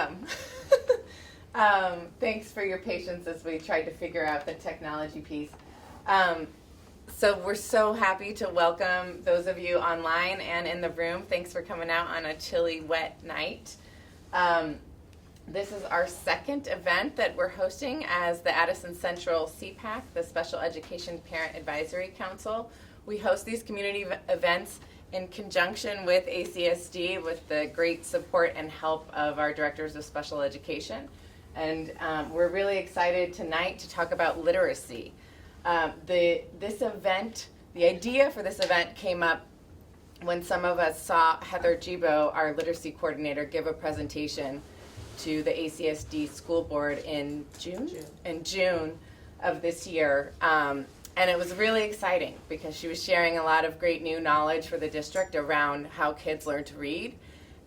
welcome. Thanks for your patience as we tried to figure out the technology piece. So we're so happy to welcome those of you online and in the room. Thanks for coming out on a chilly, wet night. This is our second event that we're hosting as the Addison Central SEPAC, the Special Education Parent Advisory Council. We host these community events in conjunction with ACSD with the great support and help of our directors of special education. And we're really excited tonight to talk about literacy. The idea for this event came up when some of us saw Heather Gibo, our literacy coordinator, give a presentation to the ACSD school board in June of this year. And it was really exciting because she was sharing a lot of great new knowledge for the district around how kids learn to read.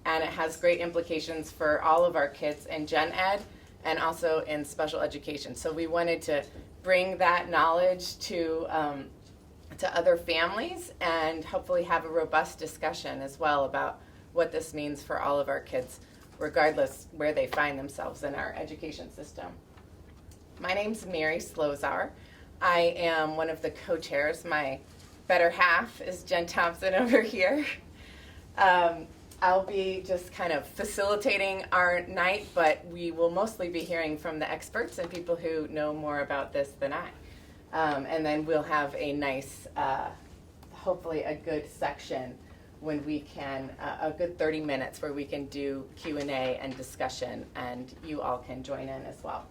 And it has great implications for all of our kids in gen ed and also in special education. So we wanted to bring that knowledge to other families and hopefully have a robust discussion as well about what this means for all of our kids, regardless where they find themselves in our education system. My name's Mary Slozar. I am one of the co-chairs. My better half is Jen Thompson over here. I'll be just kind of facilitating our night, but we will mostly be hearing from the experts and people who know more about this than I. And then we'll have a nice, hopefully a good section when we can, a good 30 minutes where we can do Q&A and discussion, and you all can join in as well.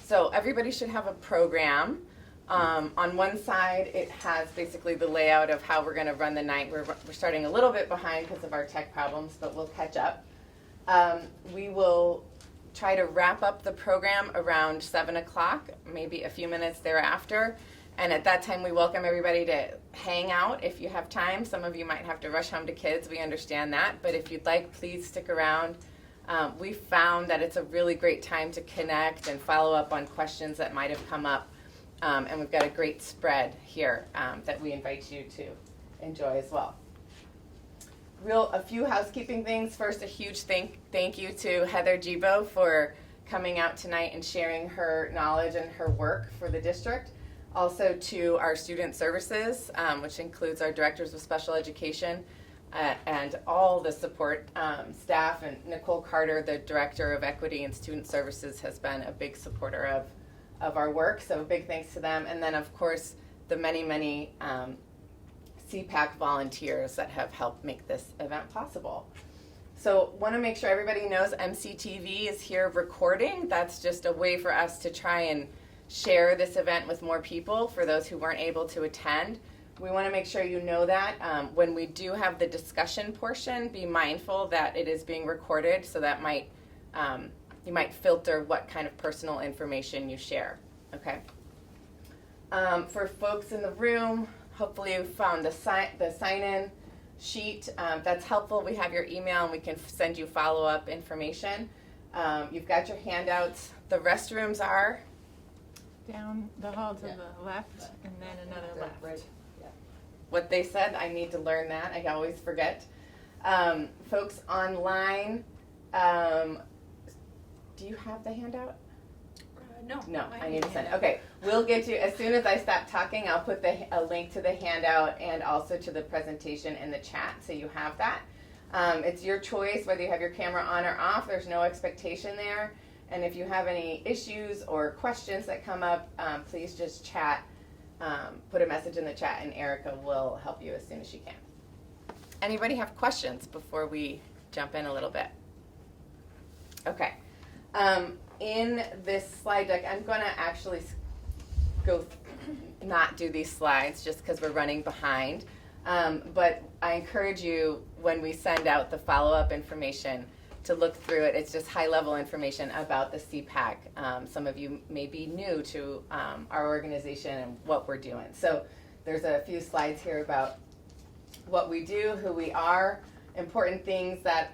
So everybody should have a program. On one side, it has basically the layout of how we're going to run the night. We're starting a little bit behind because of our tech problems, but we'll catch up. We will try to wrap up the program around 7 o'clock, maybe a few minutes thereafter. And at that time, we welcome everybody to hang out if you have time. Some of you might have to rush home to kids. We understand that. But if you'd like, please stick around. We found that it's a really great time to connect and follow up on questions that might have come up. And we've got a great spread here that we invite you to enjoy as well. A few housekeeping things. First, a huge thank you to Heather Gibo for coming out tonight and sharing her knowledge and her work for the district. Also to our student services, which includes our directors of special education and all the support staff. And Nicole Carter, the director of equity and student services, has been a big supporter of our work. So big thanks to them. And then, of course, the many SEPAC volunteers that have helped make this event possible. So want to make sure everybody knows MCTV is here recording. That's just a way for us to try and share this event with more people for those who weren't able to attend. We want to make sure you know that when we do have the discussion portion, be mindful that it is being recorded, so that you might filter what kind of personal information you share, okay? For folks in the room, hopefully you found the sign-in sheet. That's helpful. We have your email and we can send you follow-up information. You've got your handouts. The restrooms are down the hall to the left and then another left. Right. Yeah. What they said, I need to learn that. I always forget. Folks online, do you have the handout? No, I need to send it. Okay, we'll get you, as soon as I stop talking, I'll put a link to the handout and also to the presentation in the chat, so you have that. It's your choice whether you have your camera on or off. There's no expectation there. And if you have any issues or questions that come up, please just chat, put a message in the chat, and Erica will help you as soon as she can. Anybody have questions before we jump in a little bit? Okay. In this slide deck, I'm going to actually not do these slides just because we're running behind. But I encourage you, when we send out the follow-up information, to look through it. It's just high-level information about the SEPAC. Some of you may be new to our organization and what we're doing. So there's a few slides here about what we do, who we are, important things that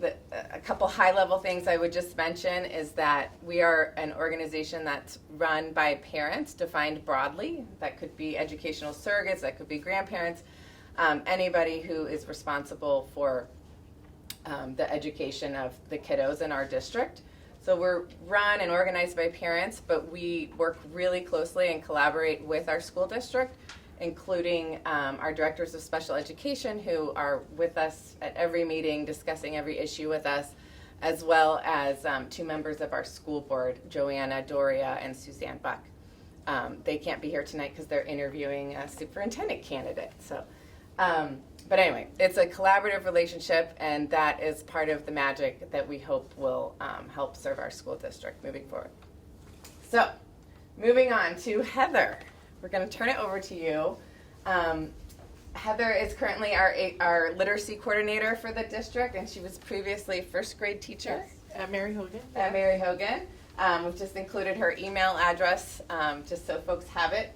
a couple high-level things I would just mention is that we are an organization that's run by parents, defined broadly. That could be educational surrogates, that could be grandparents, anybody who is responsible for the education of the kiddos in our district. So we're run and organized by parents, but we work really closely and collaborate with our school district, including our directors of special education who are with us at every meeting discussing every issue with us, as well as 2 members of our school board, Joanna Doria and Suzanne Buck. They can't be here tonight because they're interviewing a superintendent candidate. So, but anyway, it's a collaborative relationship, and that is part of the magic that we hope will help serve our school district moving forward. So, moving on to Heather. We're going to turn it over to you. Heather is currently our literacy coordinator for the district, and she was previously first grade teacher. Yes. At Mary Hogan. At Mary Hogan. We've just included her email address just so folks have it.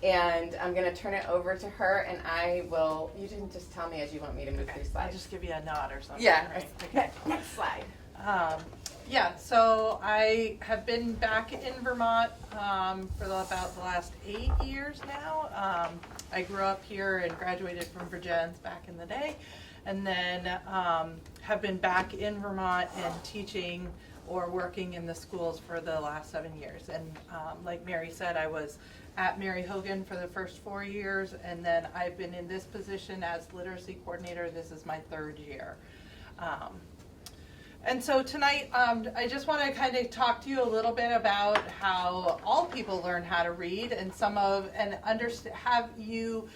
And I'm going to turn it over to her, and I will, you didn't just tell me as you want me to move through slides. I'll just give you a nod or something. Yeah. Right? Okay. Next slide. Yeah, so I have been back in Vermont for about the last 8 years now. I grew up here and graduated from Virgins back in the day, and then have been back in Vermont and teaching or working in the schools for the last 7 years. And like Mary said, I was at Mary Hogan for the first 4 years, and then I've been in this position as literacy coordinator. This is my 3rd year. And so tonight, I just want to kind of talk to you a little bit about how all people learn how to read, and have you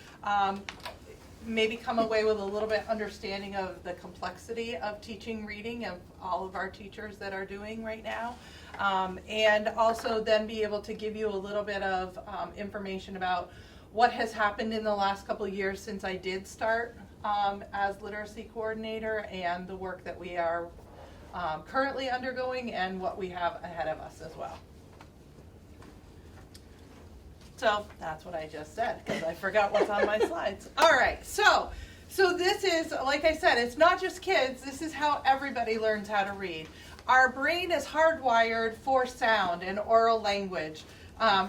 maybe come away with a little bit understanding of the complexity of teaching reading of all of our teachers that are doing right now. And also then be able to give you a little bit of information about what has happened in the last couple of years since I did start as literacy coordinator, and the work that we are currently undergoing and what we have ahead of us as well. So that's what I just said because I forgot what's on my slides. All right, so this is, like I said, it's not just kids. This is how everybody learns how to read. Our brain is hardwired for sound and oral language.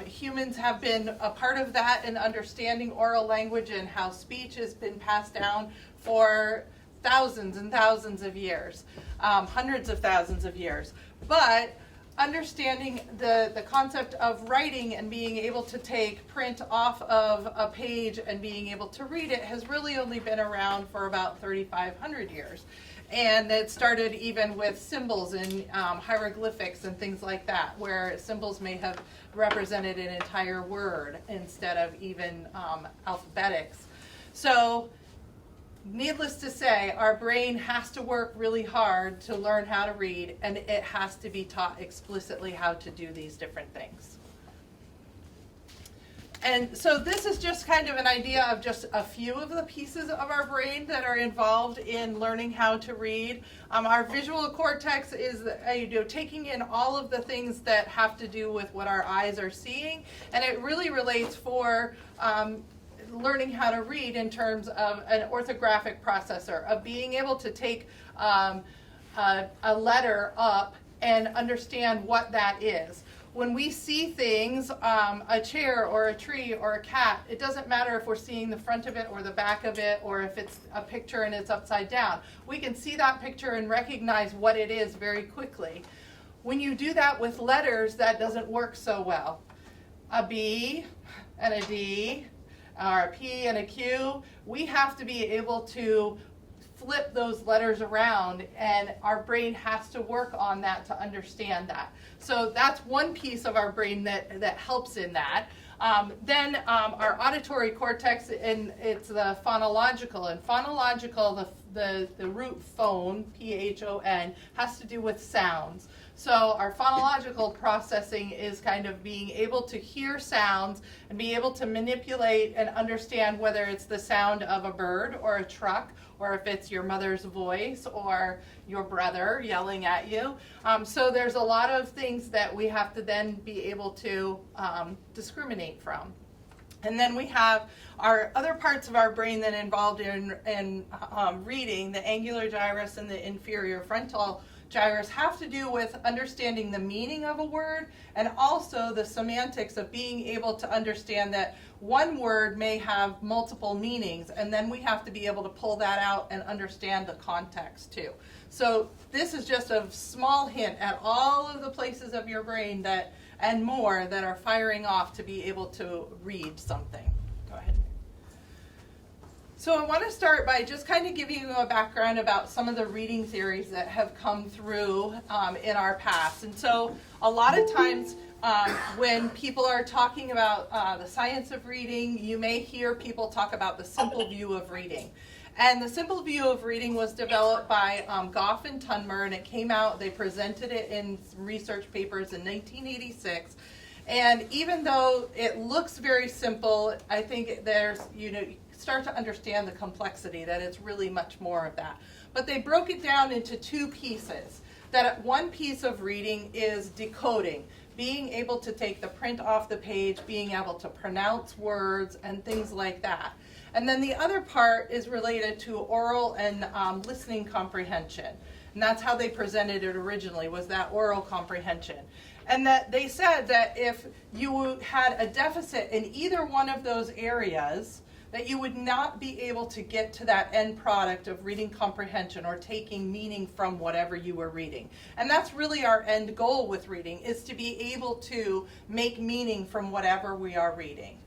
Humans have been a part of that in understanding oral language and how speech has been passed down for thousands and thousands of years, hundreds of thousands of years. But understanding the concept of writing and being able to take print off of a page and being able to read it has really only been around for about 3,500 years. And it started even with symbols and hieroglyphics and things like that, where symbols may have represented an entire word instead of even alphabetics. So needless to say, our brain has to work really hard to learn how to read, and it has to be taught explicitly how to do these different things. And so this is just kind of an idea of just a few of the pieces of our brain that are involved in learning how to read. Our visual cortex is taking in all of the things that have to do with what our eyes are seeing, and it really relates for learning how to read in terms of an orthographic processor, of being able to take a letter up and understand what that is. When we see things, a chair or a tree or a cat, it doesn't matter if we're seeing the front of it or the back of it, or if it's a picture and it's upside down. We can see that picture and recognize what it is very quickly. When you do that with letters, that doesn't work so well. A B and a D, or a P and a Q, we have to be able to flip those letters around, and our brain has to work on that to understand that. So that's one piece of our brain that helps in that. Then our auditory cortex, and it's the phonological. And phonological, the root phone, P-H-O-N, has to do with sounds. So our phonological processing is kind of being able to hear sounds and be able to manipulate and understand whether it's the sound of a bird or a truck, or if it's your mother's voice or your brother yelling at you. So there's a lot of things that we have to then be able to discriminate from. And then we have our other parts of our brain that are involved in reading, the angular gyrus and the inferior frontal gyres have to do with understanding the meaning of a word and also the semantics of being able to understand that one word may have multiple meanings, and then we have to be able to pull that out and understand the context too. So this is just a small hint at all of the places of your brain that and more that are firing off to be able to read something. Go ahead. So I want to start by just kind of giving you a background about some of the reading theories that have come through in our past. And so a lot of times when people are talking about the science of reading, you may hear people talk about the simple view of reading. And the simple view of reading was developed by Goff and Tunmer, and it came out, they presented it in some research papers in 1986. And even though it looks very simple, I think there's, start to understand the complexity, that it's really much more of that. But they broke it down into two pieces. That one piece of reading is decoding, being able to take the print off the page, being able to pronounce words and things like that. And then the other part is related to oral and listening comprehension. And that's how they presented it originally, was that oral comprehension. And that they said that if you had a deficit in either one of those areas, that you would not be able to get to that end product of reading comprehension or taking meaning from whatever you were reading. And that's really our end goal with reading, is to be able to make meaning from whatever we are reading.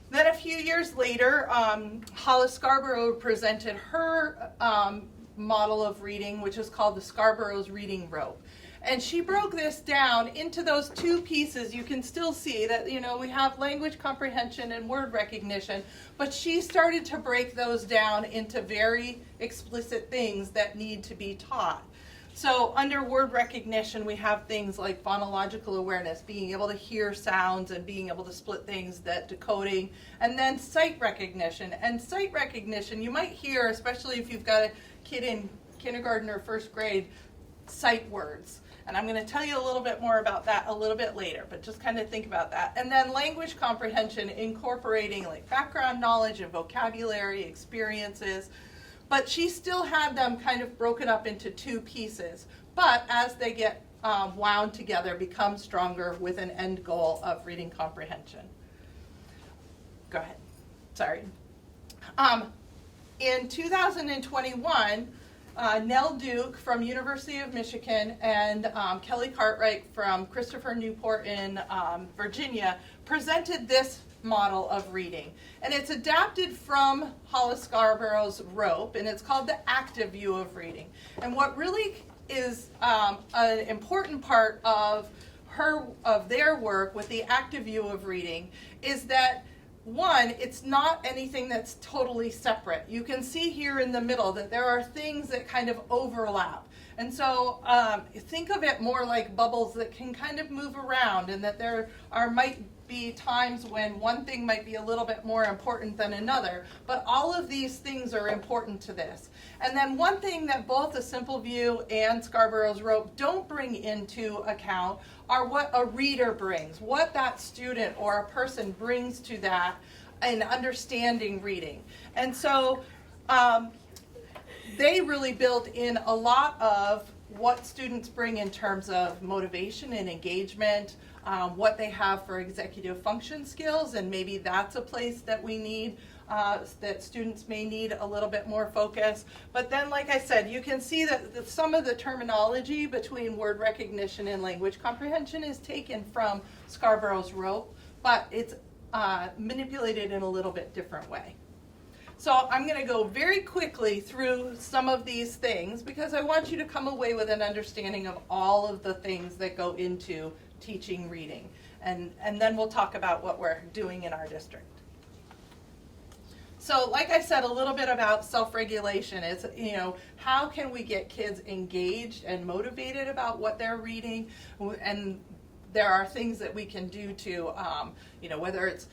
Then a few years later, Hollis Scarborough presented her model of reading, which is called the Scarborough's Reading Rope. And she broke this down into those two pieces. You can still see that, we have language comprehension and word recognition, but she started to break those down into very explicit things that need to be taught. So under word recognition, we have things like phonological awareness, being able to hear sounds and being able to split things, that decoding, and then sight recognition. And sight recognition, you might hear, especially if you've got a kid in kindergarten or first grade, sight words. And I'm going to tell you a little bit more about that a little bit later, but just kind of think about that. And then language comprehension, incorporating like background knowledge and vocabulary, experiences. But she still had them kind of broken up into two pieces. But as they get wound together, become stronger with an end goal of reading comprehension. Go ahead. Sorry. In 2021, Nell Duke from University of Michigan and Kelly Cartwright from Christopher Newport in Virginia presented this model of reading. And it's adapted from Hollis Scarborough's rope, and it's called the active view of reading. And what really is an important part of their work with the active view of reading is that, one, it's not anything that's totally separate. You can see here in the middle that there are things that kind of overlap. And so think of it more like bubbles that can kind of move around, and that there might be times when one thing might be a little bit more important than another, but all of these things are important to this. And then one thing that both the Simple View and Scarborough's Rope don't bring into account are what a reader brings, what that student or a person brings to that in understanding reading. And so they really build in a lot of what students bring in terms of motivation and engagement, what they have for executive function skills, and maybe that's a place that we need, that students may need a little bit more focus. But then, like I said, you can see that some of the terminology between word recognition and language comprehension is taken from Scarborough's Rope, but it's manipulated in a little bit different way. So I'm going to go very quickly through some of these things because I want you to come away with an understanding of all of the things that go into teaching reading. And then we'll talk about what we're doing in our district. So like I said, a little bit about self-regulation is, how can we get kids engaged and motivated about what they're reading? And there are things that we can do to, whether it's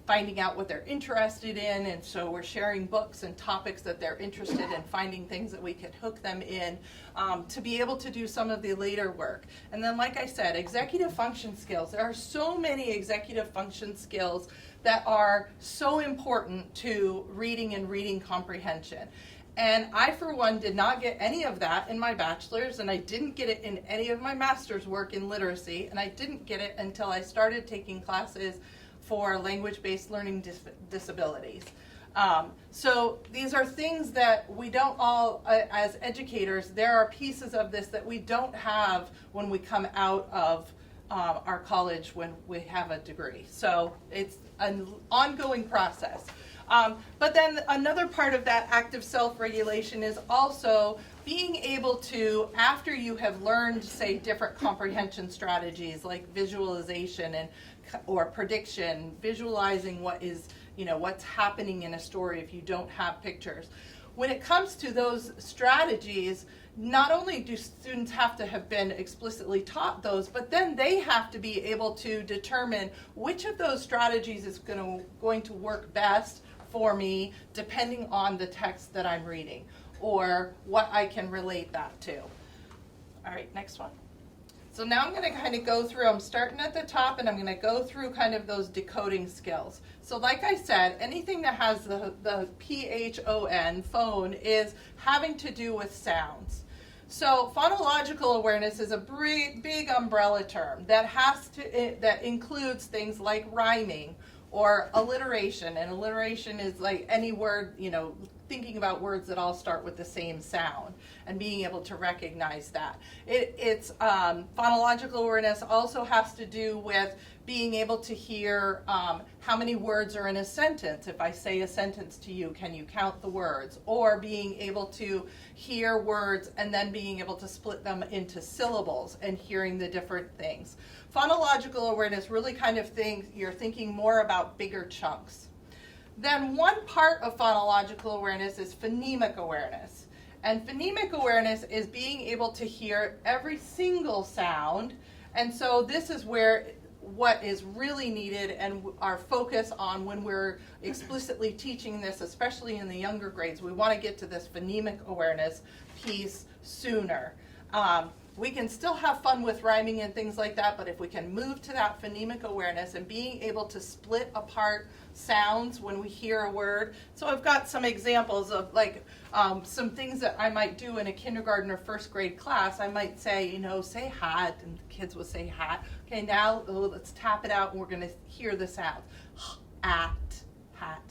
finding out what they're interested in, and so we're sharing books and topics that they're interested in, finding things that we could hook them in to be able to do some of the later work. And then, like I said, executive function skills. There are so many executive function skills that are so important to reading and reading comprehension. And I, for one, did not get any of that in my bachelor's, and I didn't get it in any of my master's work in literacy, and I didn't get it until I started taking classes for language-based learning disabilities. So these are things that we don't all, as educators, there are pieces of this that we don't have when we come out of our college when we have a degree. So it's an ongoing process. But then another part of that active self-regulation is also being able to, after you have learned, say, different comprehension strategies like visualization or prediction, visualizing what is, what's happening in a story if you don't have pictures. When it comes to those strategies, not only do students have to have been explicitly taught those, but then they have to be able to determine which of those strategies is going to work best for me depending on the text that I'm reading or what I can relate that to. All right, next one. So now I'm going to kind of go through, I'm starting at the top and I'm going to go through kind of those decoding skills. So like I said, anything that has the PHON, phone, is having to do with sounds. So phonological awareness is a big umbrella term that includes things like rhyming or alliteration, and alliteration is like any word, thinking about words that all start with the same sound and being able to recognize that. It's phonological awareness also has to do with being able to hear how many words are in a sentence. If I say a sentence to you, can you count the words? Or being able to hear words and then being able to split them into syllables and hearing the different things. Phonological awareness really kind of you're thinking more about bigger chunks. Then one part of phonological awareness is phonemic awareness. And phonemic awareness is being able to hear every single sound. And so this is where what is really needed and our focus on when we're explicitly teaching this, especially in the younger grades. We want to get to this phonemic awareness piece sooner. We can still have fun with rhyming and things like that, but if we can move to that phonemic awareness and being able to split apart sounds when we hear a word. So I've got some examples of some things that I might do in a kindergarten or first grade class. I might say, say hat, and the kids will say hat. Okay, now let's tap it out and we're going to hear the sound. At, hat.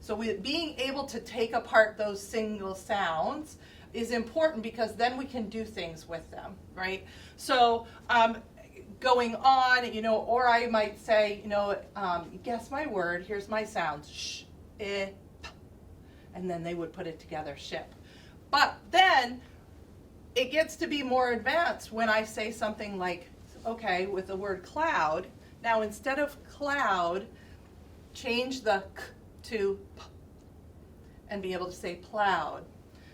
So being able to take apart those single sounds is important because then we can do things with them, right? So going on, or I might say, guess my word, here's my sounds, sh, p, and then they would put it together, ship. But then it gets to be more advanced when I say something like, okay, with the word cloud, now instead of cloud, change the k to p and be able to say plowed.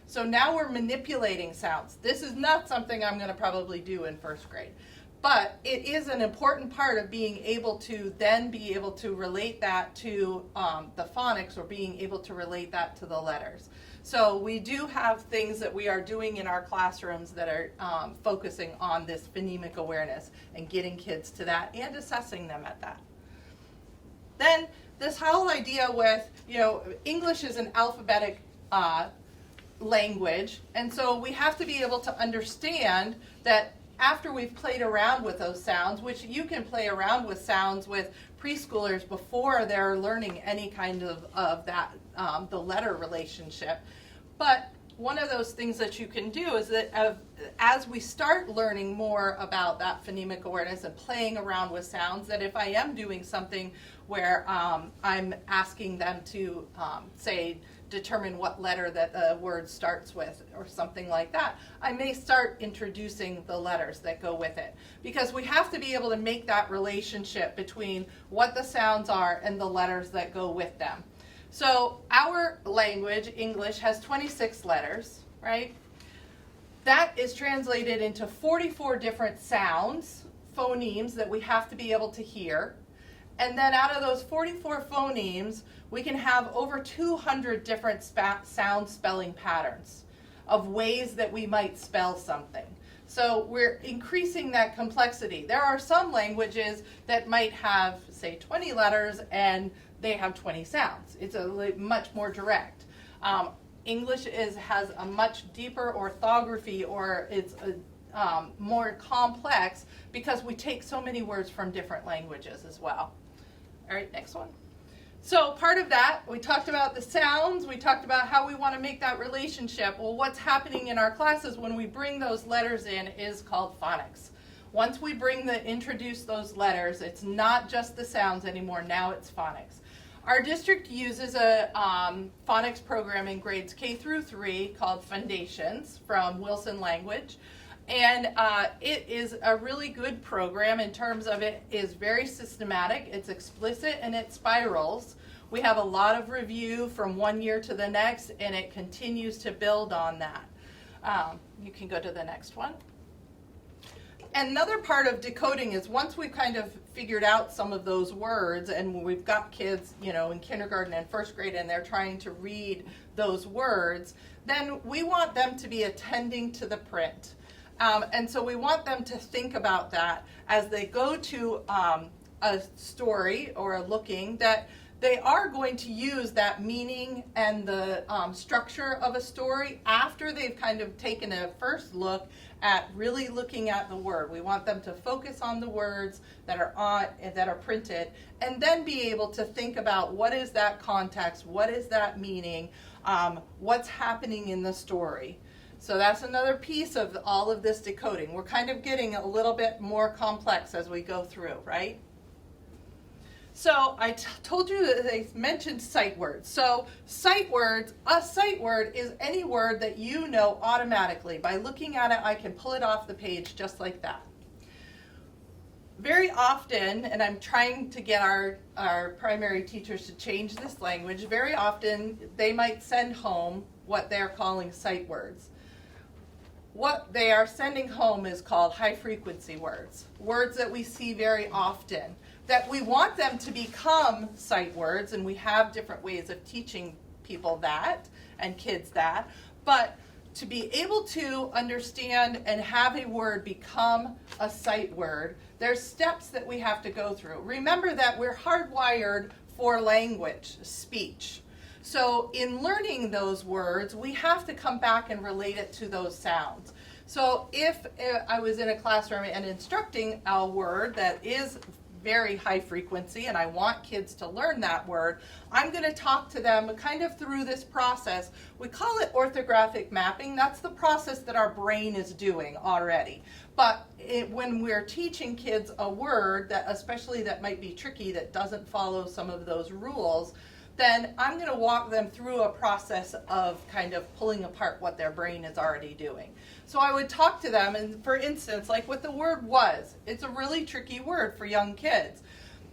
So now we're manipulating sounds. This is not something I'm going to probably do in first grade. But it is an important part of being able to then be able to relate that to the phonics or being able to relate that to the letters. So we do have things that we are doing in our classrooms that are focusing on this phonemic awareness and getting kids to that and assessing them at that. Then this whole idea with, English is an alphabetic language, and so we have to be able to understand that after we've played around with those sounds, which you can play around with sounds with preschoolers before they're learning any kind of that, the letter relationship. But one of those things that you can do is that as we start learning more about that phonemic awareness and playing around with sounds, that if I am doing something where I'm asking them to say, determine what letter that the word starts with or something like that, I may start introducing the letters that go with it. Because we have to be able to make that relationship between what the sounds are and the letters that go with them. So our language, English, has 26 letters, right? That is translated into 44 different sounds, phonemes, that we have to be able to hear. And then out of those 44 phonemes, we can have over 200 different sound spelling patterns of ways that we might spell something. So we're increasing that complexity. There are some languages that might have, say, 20 letters and they have 20 sounds. It's much more direct. English has a much deeper orthography, or it's more complex because we take so many words from different languages as well. All right, next one. So part of that, we talked about the sounds, we talked about how we want to make that relationship. Well, what's happening in our classes when we bring those letters in is called phonics. Once we introduce those letters, it's not just the sounds anymore, now it's phonics. Our district uses a phonics program in grades K through 3 called Foundations from Wilson Language. And it is a really good program in terms of it is very systematic, it's explicit, and it spirals. We have a lot of review from one year to the next, and it continues to build on that. You can go to the next one. Another part of decoding is once we've kind of figured out some of those words, and we've got kids, in kindergarten and first grade, and they're trying to read those words, then we want them to be attending to the print. And so we want them to think about that as they go to a story or a looking, that they are going to use that meaning and the structure of a story after they've kind of taken a first look at really looking at the word. We want them to focus on the words that are printed, and then be able to think about what is that context, what is that meaning, what's happening in the story. So that's another piece of all of this decoding. We're kind of getting a little bit more complex as we go through, right? So I told you that they mentioned sight words. So sight words, a sight word is any word that you know automatically. By looking at it, I can pull it off the page just like that. Very often, and I'm trying to get our primary teachers to change this language, very often they might send home what they're calling sight words. What they are sending home is called high frequency words, words that we see very often, that we want them to become sight words, and we have different ways of teaching people that and kids that, but to be able to understand and have a word become a sight word, there's steps that we have to go through. Remember that we're hardwired for language, speech. So in learning those words, we have to come back and relate it to those sounds. So if I was in a classroom and instructing a word that is very high frequency and I want kids to learn that word, I'm going to talk to them kind of through this process. We call it orthographic mapping. That's the process that our brain is doing already. But when we're teaching kids a word that, especially that might be tricky, that doesn't follow some of those rules, then I'm going to walk them through a process of kind of pulling apart what their brain is already doing. So I would talk to them, and for instance, like with the word was, it's a really tricky word for young kids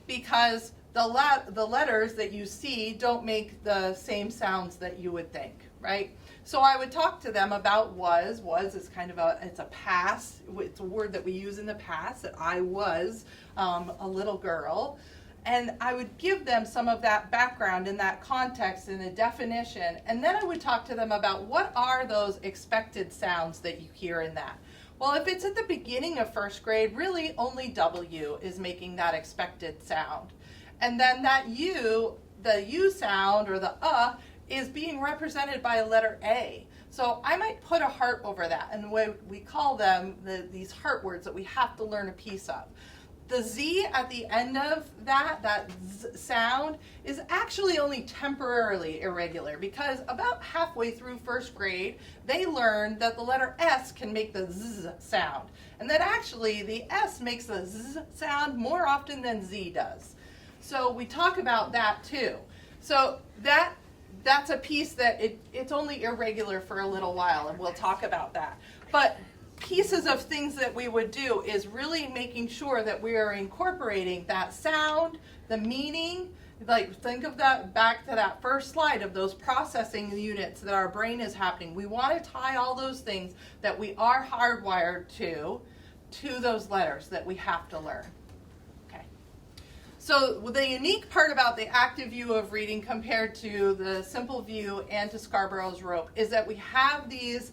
because the letters that you see don't make the same sounds that you would think, right? So I would talk to them about was. Was is kind of it's a past, it's a word that we use in the past, that I was a little girl. And I would give them some of that background and that context and the definition, and then I would talk to them about what are those expected sounds that you hear in that. Well, if it's at the beginning of first grade, really only W is making that expected sound. And then that U, the U sound or the is being represented by a letter A. So I might put a heart over that, and we call them these heart words that we have to learn a piece of. The Z at the end of that Z sound, is actually only temporarily irregular because about halfway through first grade, they learn that the letter S can make the Z sound. And that actually the S makes the Z sound more often than Z does. So we talk about that too. So that's a piece that it's only irregular for a little while, and we'll talk about that. But pieces of things that we would do is really making sure that we are incorporating that sound, the meaning, like think of that back to that first slide of those processing units that our brain is happening. We want to tie all those things that we are hardwired to those letters that we have to learn. Okay. So the unique part about the active view of reading compared to the simple view and to Scarborough's rope is that we have these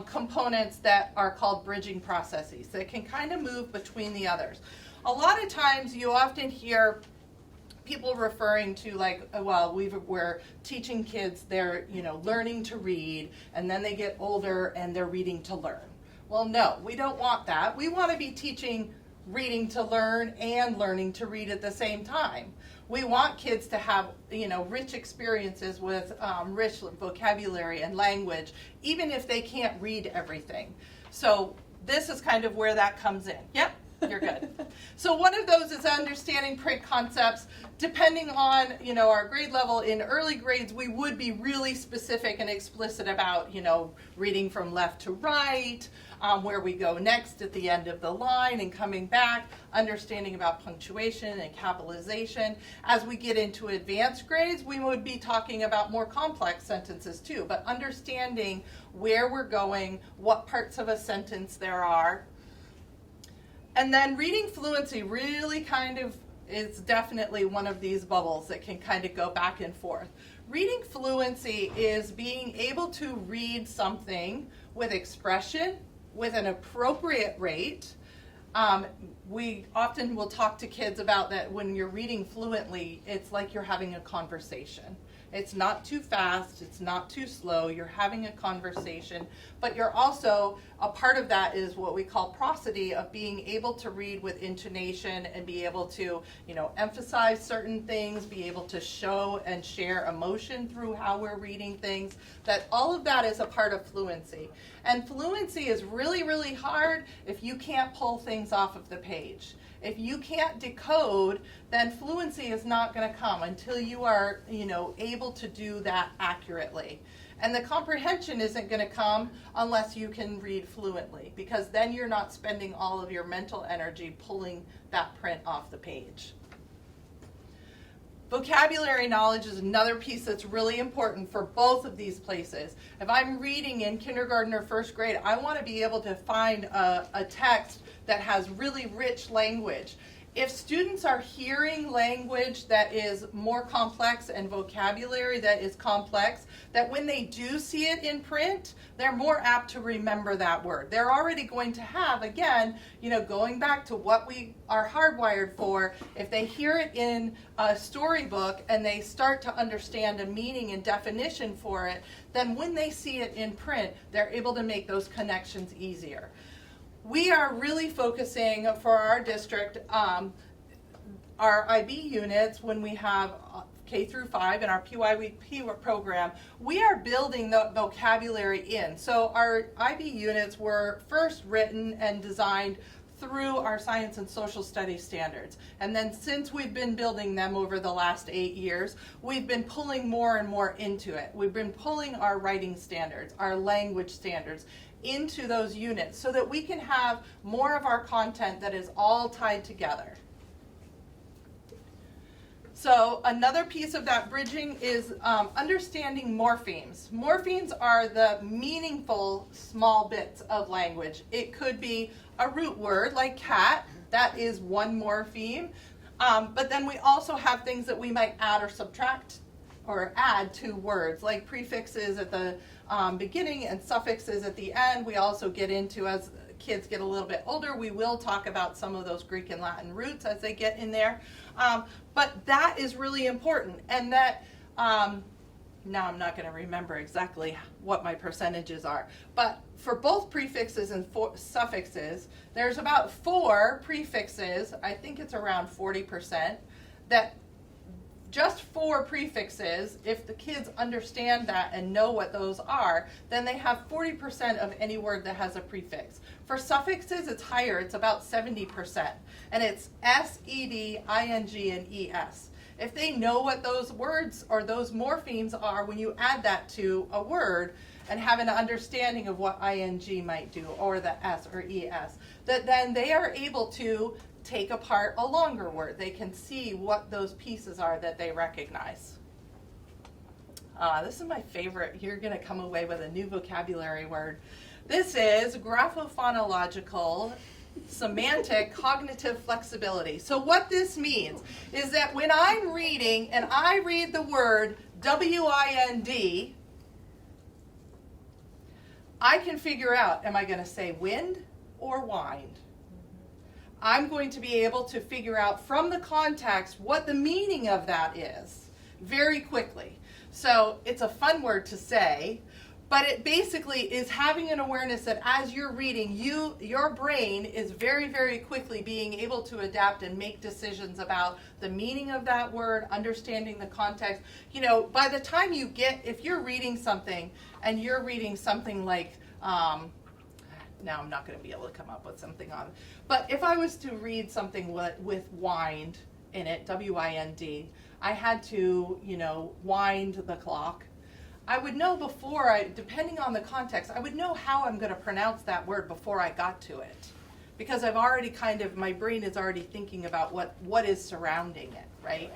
components that are called bridging processes that can kind of move between the others. A lot of times you often hear people referring to like, well, we're teaching kids they're, learning to read, and then they get older and they're reading to learn. Well, no, we don't want that. We want to be teaching reading to learn and learning to read at the same time. We want kids to have, rich experiences with rich vocabulary and language, even if they can't read everything. So this is kind of where that comes in. Yep, you're good. So one of those is understanding print concepts. Depending on, our grade level, in early grades, we would be really specific and explicit about, reading from left to right, where we go next at the end of the line and coming back, understanding about punctuation and capitalization. As we get into advanced grades, we would be talking about more complex sentences too, but understanding where we're going, what parts of a sentence there are. And then reading fluency really kind of is definitely one of these bubbles that can kind of go back and forth. Reading fluency is being able to read something with expression, with an appropriate rate. We often will talk to kids about that when you're reading fluently, it's like you're having a conversation. It's not too fast, it's not too slow, you're having a conversation, but you're also, a part of that is what we call prosody, of being able to read with intonation and be able to, emphasize certain things, be able to show and share emotion through how we're reading things, that all of that is a part of fluency. And fluency is really, really hard if you can't pull things off of the page. If you can't decode, then fluency is not going to come until you are, able to do that accurately. And the comprehension isn't going to come unless you can read fluently, because then you're not spending all of your mental energy pulling that print off the page. Vocabulary knowledge is another piece that's really important for both of these places. If I'm reading in kindergarten or first grade, I want to be able to find a text that has really rich language. If students are hearing language that is more complex and vocabulary that is complex, that when they do see it in print, they're more apt to remember that word. They're already going to have, again, going back to what we are hardwired for, if they hear it in a storybook and they start to understand a meaning and definition for it, then when they see it in print, they're able to make those connections easier. We are really focusing for our district, our IB units, when we have K through 5 in our PYP program, we are building the vocabulary in. So our IB units were first written and designed through our science and social studies standards. And then since we've been building them over the last 8 years, we've been pulling more and more into it. We've been pulling our writing standards, our language standards, into those units so that we can have more of our content that is all tied together. So another piece of that bridging is understanding morphemes. Morphemes are the meaningful small bits of language. It could be a root word like cat, that is one morpheme, but then we also have things that we might add or subtract or add to words, like prefixes at the beginning and suffixes at the end. We also get into, as kids get a little bit older, we will talk about some of those Greek and Latin roots as they get in there. But that is really important, and that, now I'm not going to remember exactly what my percentages are, but for both prefixes and suffixes, there's about 4 prefixes, I think it's around 40%, that just 4 prefixes, if the kids understand that and know what those are, then they have 40% of any word that has a prefix. For suffixes, it's higher, it's about 70%, and it's S, ED, ING, and ES. If they know what those words or those morphemes are, when you add that to a word and have an understanding of what ING might do, or the S or ES, that then they are able to take apart a longer word. They can see what those pieces are that they recognize. This is my favorite. You're going to come away with a new vocabulary word. This is graphophonological semantic cognitive flexibility. So what this means is that when I'm reading and I read the word W-I-N-D, I can figure out, am I going to say wind or wind? I'm going to be able to figure out from the context what the meaning of that is very quickly. So it's a fun word to say, but it basically is having an awareness that as you're reading, your brain is very, very quickly being able to adapt and make decisions about the meaning of that word, understanding the context. You know, by the time you get, if you're reading something and you're reading something like, now I'm not going to be able to come up with something on it, but if I was to read something with wind in it, W-I-N-D, I had to, wind the clock. I would know depending on the context, I would know how I'm going to pronounce that word before I got to it. Because I've already my brain is already thinking about what is surrounding it, right?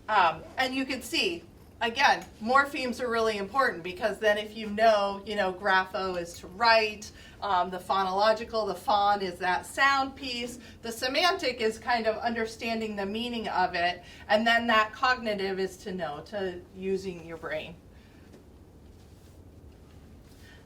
And you can see, again, morphemes are really important because then if you know, grapho is to write, the phonological, the phon is that sound piece, the semantic is kind of understanding the meaning of it, and then that cognitive is to using your brain.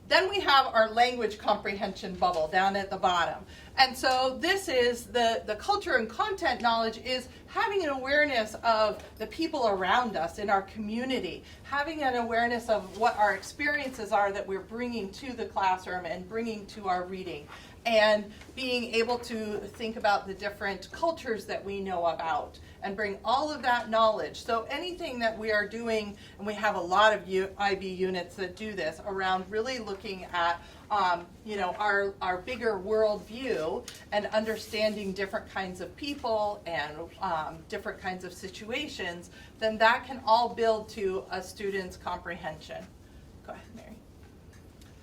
Then we have our language comprehension bubble down at the bottom. And so this is the culture and content knowledge is having an awareness of the people around us in our community, having an awareness of what our experiences are that we're bringing to the classroom and bringing to our reading, and being able to think about the different cultures that we know about and bring all of that knowledge. So anything that we are doing, and we have a lot of IB units that do this, around really looking at our bigger world view and understanding different kinds of people and different kinds of situations, then that can all build to a student's comprehension. Go ahead, Mary.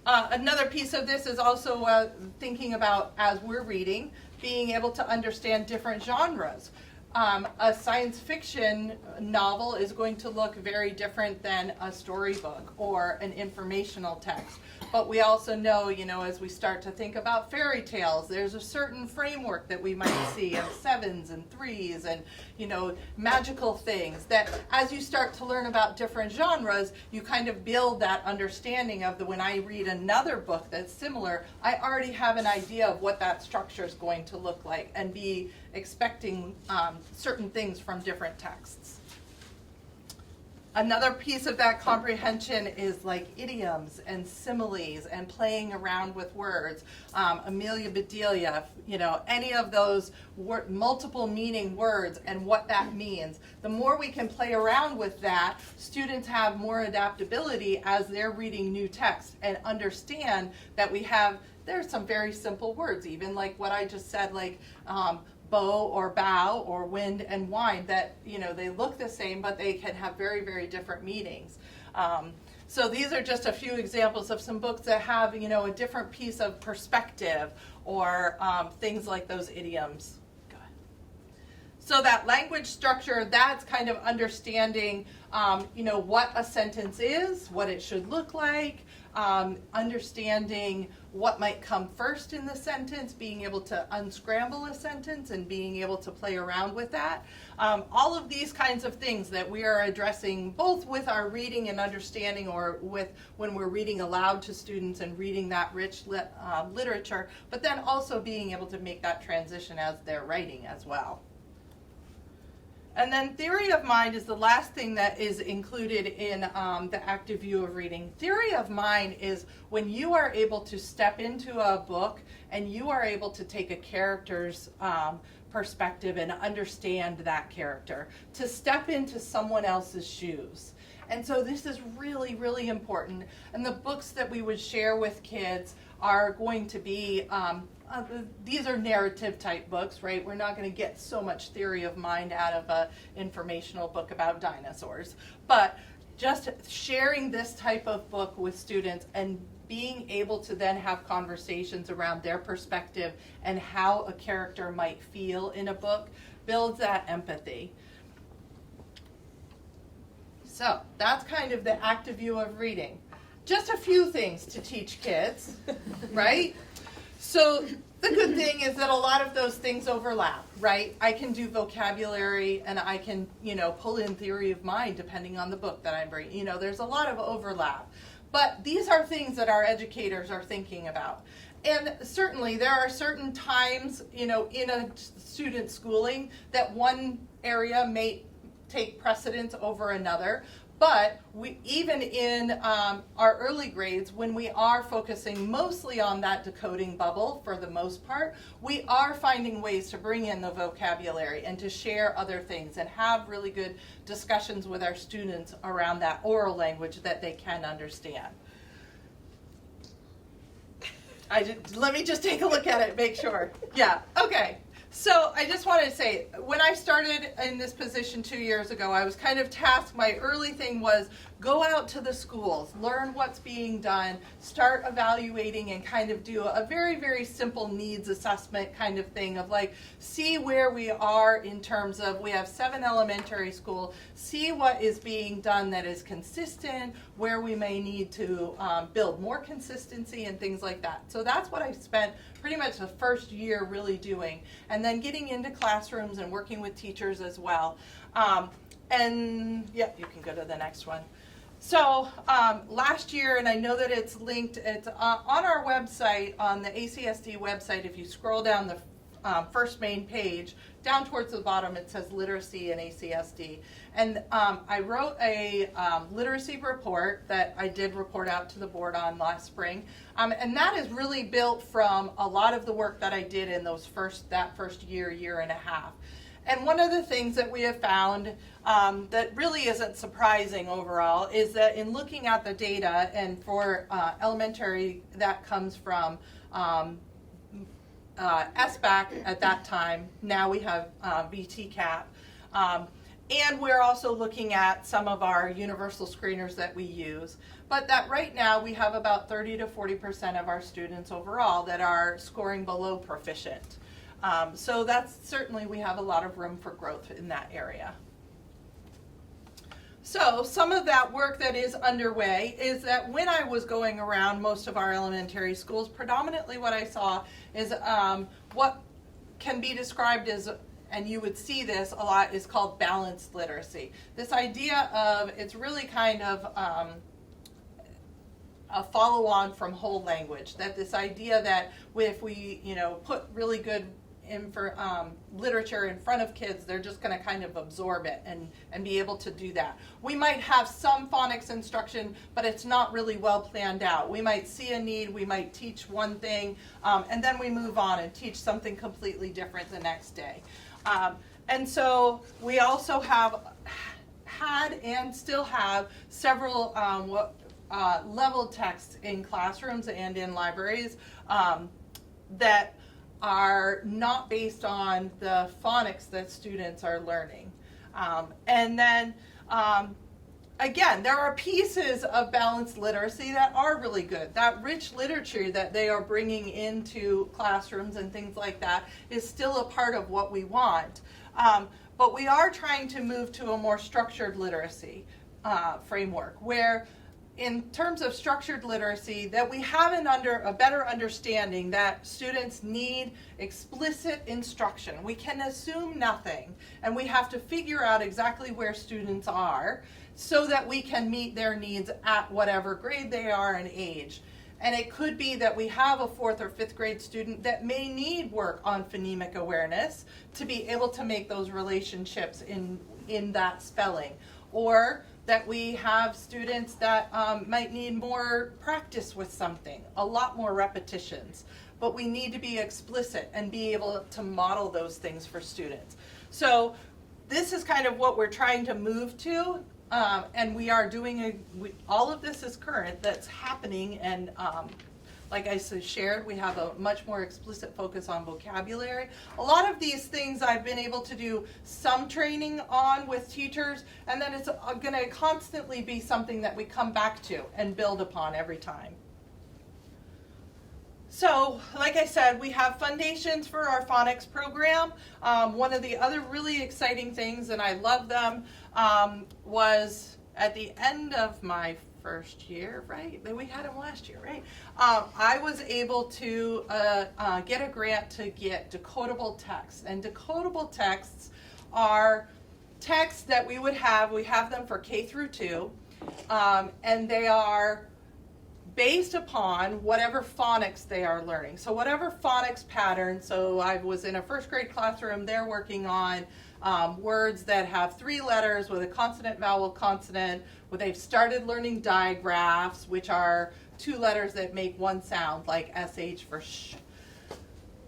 Another piece of this is also thinking about, as we're reading, being able to understand different genres. A science fiction novel is going to look very different than a storybook or an informational text. But we also know, as we start to think about fairy tales, there's a certain framework that we might see of 7s and 3s and, magical things that as you start to learn about different genres, you kind of build that understanding of when I read another book that's similar, I already have an idea of what that structure is going to look like and be expecting certain things from different texts. Another piece of that comprehension is like idioms and similes and playing around with words. Amelia Bedelia, any of those multiple meaning words and what that means. The more we can play around with that, students have more adaptability as they're reading new text and understand that there's some very simple words, even like what I just said, like bow or bow or wind and wine, that they look the same but they can have very, very different meanings. So these are just a few examples of some books that have a different piece of perspective or things like those idioms. Go ahead. So that language structure, that's kind of understanding what a sentence is, what it should look like, understanding what might come first in the sentence, being able to unscramble a sentence and being able to play around with that. All of these kinds of things that we are addressing both with our reading and understanding or with when we're reading aloud to students and reading that rich literature, but then also being able to make that transition as they're writing as well. And then theory of mind is the last thing that is included in the active view of reading. Theory of mind is when you are able to step into a book and you are able to take a character's perspective and understand that character, to step into someone else's shoes. And so this is really, really important. And the books that we would share with kids are going to be these are narrative type books, right? We're not going to get so much theory of mind out of an informational book about dinosaurs. But just sharing this type of book with students and being able to then have conversations around their perspective and how a character might feel in a book builds that empathy. So that's kind of the active view of reading. Just a few things to teach kids, right? So the good thing is that a lot of those things overlap, right? I can do vocabulary and I can, pull in theory of mind depending on the book that I'm reading. There's a lot of overlap. But these are things that our educators are thinking about. And certainly there are certain times, in a student schooling that one area may take precedence over another. But even in our early grades, when we are focusing mostly on that decoding bubble for the most part, we are finding ways to bring in the vocabulary and to share other things and have really good discussions with our students around that oral language that they can understand. Let me just take a look at it, make sure. Yeah, okay. So I just wanted to say, when I started in this position 2 years ago, I was kind of tasked, my early thing was go out to the schools, learn what's being done, start evaluating and kind of do a very, very simple needs assessment kind of thing of like, see where we are in terms of, we have 7 elementary schools, see what is being done that is consistent, where we may need to build more consistency and things like that. So that's what I spent pretty much the first year really doing. And then getting into classrooms and working with teachers as well. And yeah, you can go to the next one. So last year, and I know that it's linked, it's on our website, on the ACSD website, if you scroll down the first main page, down towards the bottom it says literacy and ACSD. And I wrote a literacy report that I did report out to the board on last spring. And that is really built from a lot of the work that I did in that first year and a half. And one of the things that we have found that really isn't surprising overall is that in looking at the data, and for elementary, that comes from SEPAC at that time. Now we have VTCAP. And we're also looking at some of our universal screeners that we use. But that right now we have about 30 to 40% of our students overall that are scoring below proficient. So that's certainly, we have a lot of room for growth in that area. So some of that work that is underway is that when I was going around most of our elementary schools, predominantly what I saw is what can be described as, and you would see this a lot, is called balanced literacy. This idea of, it's really kind of a follow-on from whole language, that this idea that if we put really good literature in front of kids, they're just going to kind of absorb it and be able to do that. We might have some phonics instruction, but it's not really well planned out. We might see a need, we might teach one thing, and then we move on and teach something completely different the next day. And so we also have had and still have several level texts in classrooms and in libraries that are not based on the phonics that students are learning. And then, again, there are pieces of balanced literacy that are really good. That rich literature that they are bringing into classrooms and things like that is still a part of what we want. But we are trying to move to a more structured literacy framework, where in terms of structured literacy, that we have a better understanding that students need explicit instruction. We can assume nothing, and we have to figure out exactly where students are so that we can meet their needs at whatever grade they are and age. And it could be that we have a 4th or 5th grade student that may need work on phonemic awareness to be able to make those relationships in that spelling. Or that we have students that might need more practice with something, a lot more repetitions. But we need to be explicit and be able to model those things for students. So this is kind of what we're trying to move to. And we are doing all of this is current, that's happening, and like I shared, we have a much more explicit focus on vocabulary. A lot of these things I've been able to do some training on with teachers, and then it's going to constantly be something that we come back to and build upon every time. So, like I said, we have foundations for our phonics program. One of the other really exciting things, and I love them, was at the end of my first year, right? We had them last year, right? I was able to get a grant to get decodable texts. And decodable texts are texts that we have them for K through 2, and they are based upon whatever phonics they are learning. So whatever phonics pattern, so I was in a first grade classroom, they're working on words that have 3 letters with a consonant, vowel, consonant, where they've started learning digraphs, which are 2 letters that make 1 sound, like SH for sh.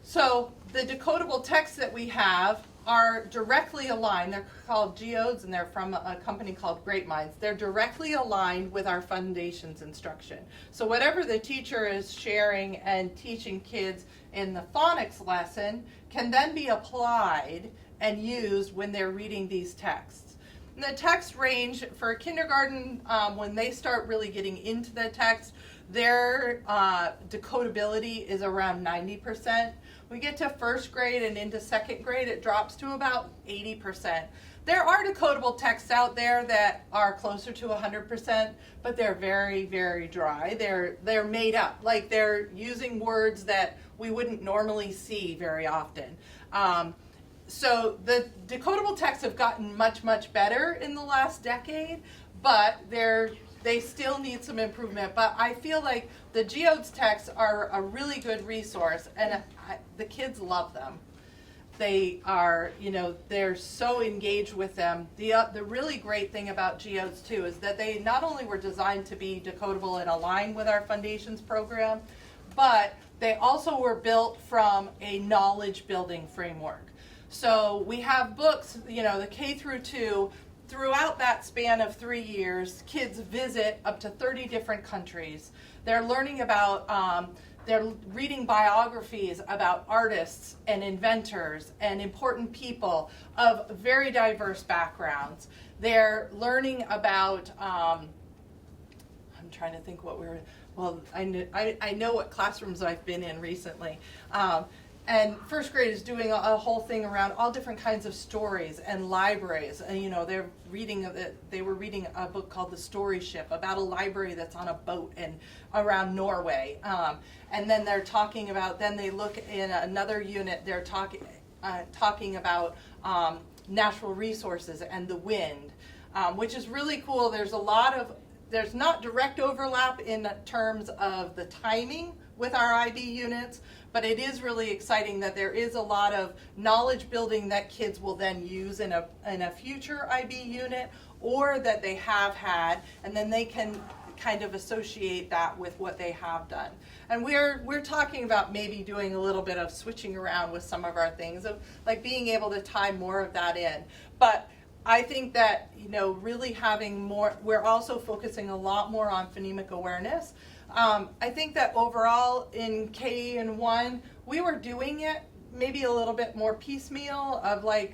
So the decodable texts that we have are directly aligned. They're called geodes, and they're from a company called Great Minds. They're directly aligned with our foundations instruction. So whatever the teacher is sharing and teaching kids in the phonics lesson can then be applied and used when they're reading these texts. And the text range for kindergarten, when they start really getting into the text, their decodability is around 90%. We get to first grade and into second grade, it drops to about 80%. There are decodable texts out there that are closer to 100%, but they're very, very dry. They're made up, like they're using words that we wouldn't normally see very often. So the decodable texts have gotten much, much better in the last decade, but they still need some improvement. But I feel like the geodes texts are a really good resource, and the kids love them. They are, they're so engaged with them. The really great thing about geodes too is that they not only were designed to be decodable and align with our foundations program, but they also were built from a knowledge building framework. So we have books, the K through 2. Throughout that span of 3 years, kids visit up to 30 different countries. They're learning about, they're reading biographies about artists and inventors and important people of very diverse backgrounds. They're learning about, I'm trying to think what I know what classrooms I've been in recently. And first grade is doing a whole thing around all different kinds of stories and libraries. And they were reading a book called The Story Ship about a library that's on a boat and around Norway. And then they're talking about, then they look in another unit, they're talking about natural resources and the wind, which is really cool. There's not direct overlap in terms of the timing with our IB units, but it is really exciting that there is a lot of knowledge building that kids will then use in a future IB unit, or that they have had, and then they can kind of associate that with what they have done. And we're talking about maybe doing a little bit of switching around with some of our things, of like being able to tie more of that in. But I think that, really having more, we're also focusing a lot more on phonemic awareness. I think that overall in K and 1, we were doing it maybe a little bit more piecemeal, of like,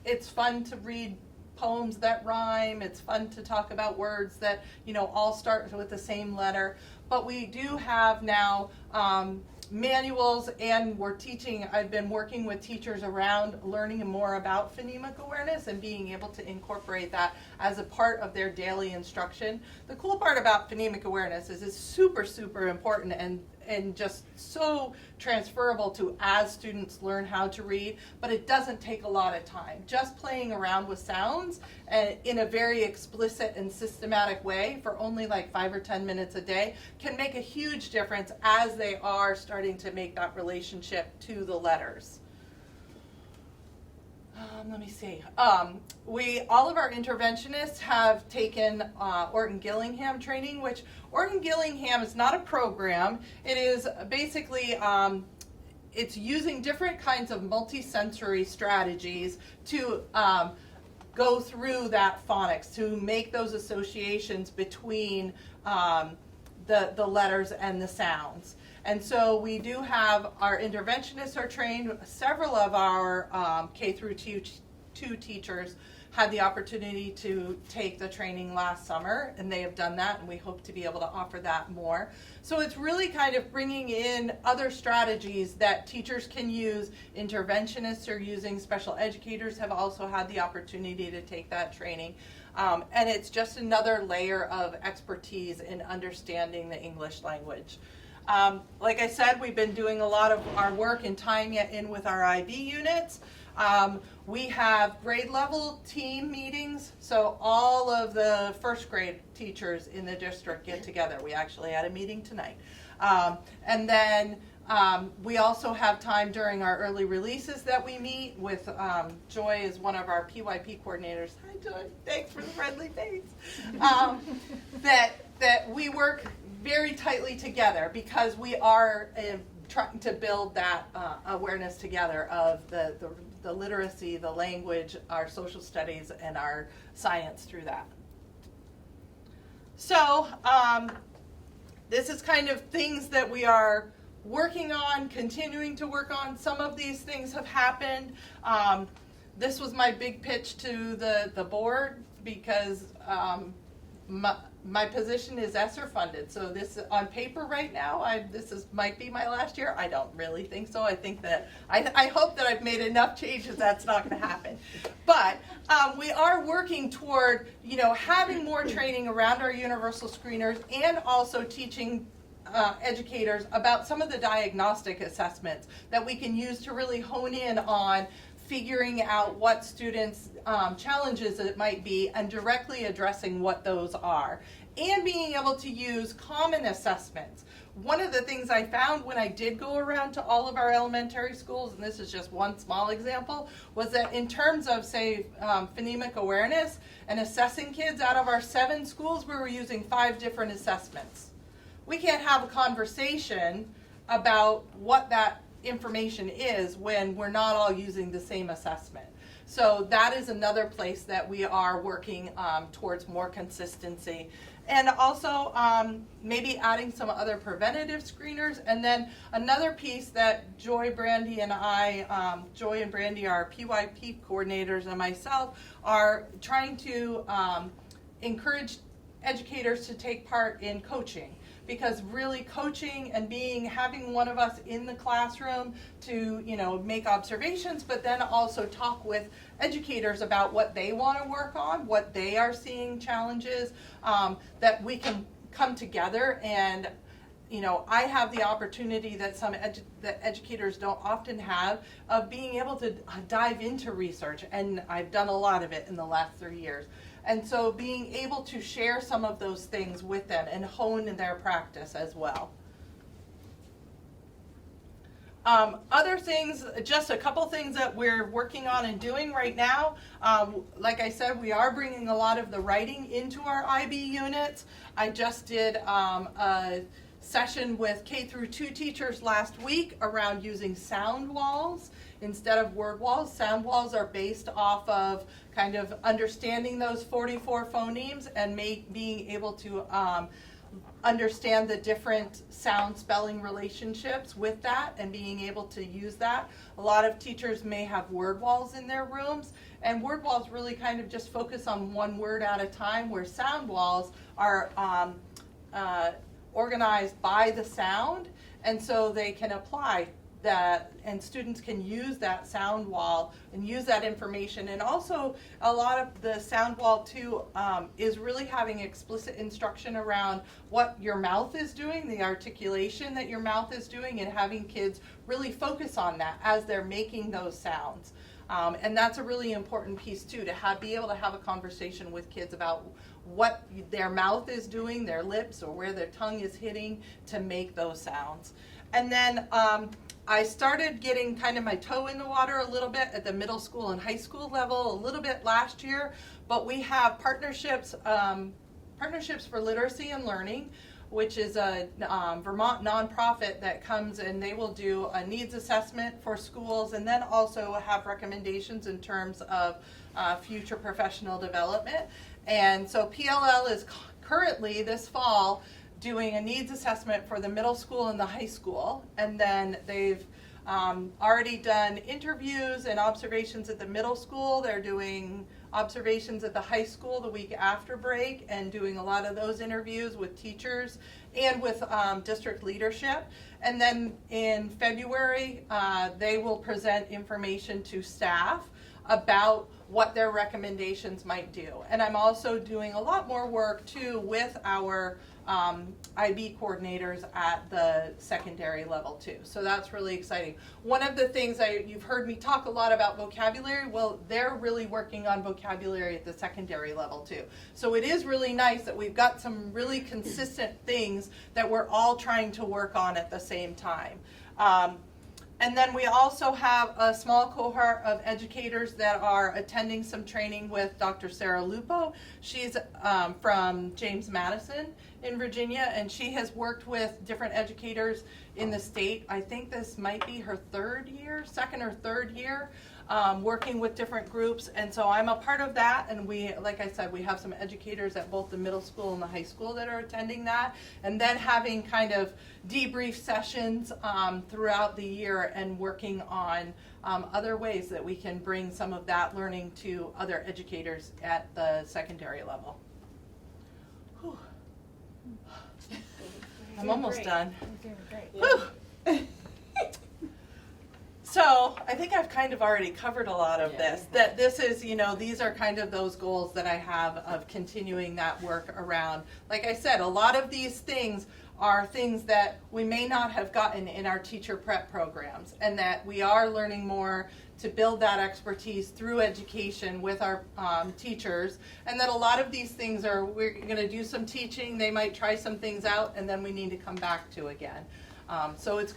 it's fun to read poems that rhyme, it's fun to talk about words that, all start with the same letter. But we do have now manuals, and I've been working with teachers around learning more about phonemic awareness and being able to incorporate that as a part of their daily instruction. The cool part about phonemic awareness is it's super, super important and just so transferable to as students learn how to read, but it doesn't take a lot of time. Just playing around with sounds in a very explicit and systematic way for only like 5 or 10 minutes a day can make a huge difference as they are starting to make that relationship to the letters. Let me see. All of our interventionists have taken Orton Gillingham training, which Orton Gillingham is not a program. It is basically, it's using different kinds of multisensory strategies to go through that phonics, to make those associations between the letters and the sounds. And so we do have our interventionists are trained. Several of our K through 2 teachers had the opportunity to take the training last summer, and they have done that, and we hope to be able to offer that more. So it's really kind of bringing in other strategies that teachers can use. Interventionists are using, special educators have also had the opportunity to take that training. And it's just another layer of expertise in understanding the English language. Like I said, we've been doing a lot of our work and tying it in with our IB units. We have grade level team meetings, so all of the first grade teachers in the district get together. We actually had a meeting tonight. And then we also have time during our early releases that we meet with, Joy is one of our PYP coordinators. Hi Joy, thanks for the friendly face. That we work very tightly together because we are trying to build that awareness together of the literacy, the language, our social studies, and our science through that. So this is kind of things that we are working on, continuing to work on. Some of these things have happened. This was my big pitch to the board because my position is ESSER funded. So this on paper right now, might be my last year. I don't really think so. I think that I hope that I've made enough changes that's not going to happen. But we are working toward having more training around our universal screeners and also teaching educators about some of the diagnostic assessments that we can use to really hone in on figuring out what students' challenges it might be and directly addressing what those are, and being able to use common assessments. One of the things I found when I did go around to all of our elementary schools, and this is just one small example, was that in terms of, say, phonemic awareness and assessing kids, out of our 7 schools, we were using 5 different assessments. We can't have a conversation about what that information is when we're not all using the same assessment. So that is another place that we are working towards more consistency. And also maybe adding some other preventative screeners. And then another piece that Joy, Brandy, and I, Joy and Brandy, our PYP coordinators, and myself, are trying to encourage educators to take part in coaching. Because really coaching and having one of us in the classroom to make observations, but then also talk with educators about what they want to work on, what they are seeing challenges, that we can come together. And I have the opportunity that that educators don't often have of being able to dive into research, and I've done a lot of it in the last 3 years. And so being able to share some of those things with them and hone in their practice as well. Other things, just a couple things that we're working on and doing right now. Like I said, we are bringing a lot of the writing into our IB units. I just did a session with K through 2 teachers last week around using sound walls instead of word walls. Sound walls are based off of kind of understanding those 44 phonemes and being able to understand the different sound spelling relationships with that and being able to use that. A lot of teachers may have word walls in their rooms, and word walls really kind of just focus on one word at a time, where sound walls are organized by the sound, and so they can apply that, and students can use that sound wall and use that information. And also a lot of the sound wall too is really having explicit instruction around what your mouth is doing, the articulation that your mouth is doing, and having kids really focus on that as they're making those sounds. And that's a really important piece too, to be able to have a conversation with kids about what their mouth is doing, their lips, or where their tongue is hitting to make those sounds. And then I started getting kind of my toe in the water a little bit at the middle school and high school level a little bit last year, but we have partnerships for literacy and learning, which is a Vermont nonprofit that comes and they will do a needs assessment for schools and then also have recommendations in terms of future professional development. And so PLL is currently this fall doing a needs assessment for the middle school and the high school, and then they've already done interviews and observations at the middle school. They're doing observations at the high school the week after break and doing a lot of those interviews with teachers and with district leadership. And then in February, they will present information to staff about what their recommendations might do. And I'm also doing a lot more work too with our IB coordinators at the secondary level too. So that's really exciting. One of the things you've heard me talk a lot about vocabulary, well, they're really working on vocabulary at the secondary level too. So it is really nice that we've got some really consistent things that we're all trying to work on at the same time. And then we also have a small cohort of educators that are attending some training with Dr. Sarah Lupo. She's from James Madison in Virginia, and she has worked with different educators in the state. I think this might be her second or third year, working with different groups. And so I'm a part of that, and we, like I said, we have some educators at both the middle school and the high school that are attending that, and then having kind of debrief sessions throughout the year and working on other ways that we can bring some of that learning to other educators at the secondary level. Whew. I'm almost done. You're doing great. Whew. So I think I've kind of already covered a lot of this. That this is, these are kind of those goals that I have of continuing that work around. Like I said, a lot of these things are things that we may not have gotten in our teacher prep programs, and that we are learning more to build that expertise through education with our teachers, and that a lot of these things we're going to do some teaching, they might try some things out, and then we need to come back to again. So it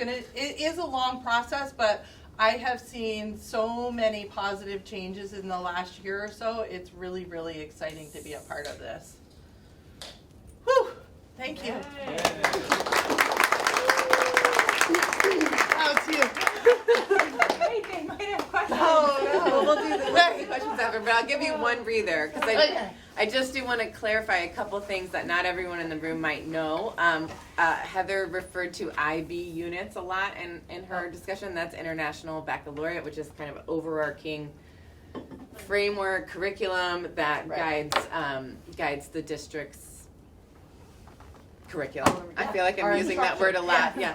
is a long process, but I have seen so many positive changes in the last year or so. It's really, really exciting to be a part of this. Whew! Thank you. Oh, it's you. Wait, they might have questions. Oh, no. We'll do the questions after, but I'll give you one breather, because I just do want to clarify a couple things that not everyone in the room might know. Heather referred to IB units a lot in her discussion. That's International Baccalaureate, which is kind of overarching framework, curriculum that guides the district's curriculum. I feel like I'm using that word a lot. Yeah.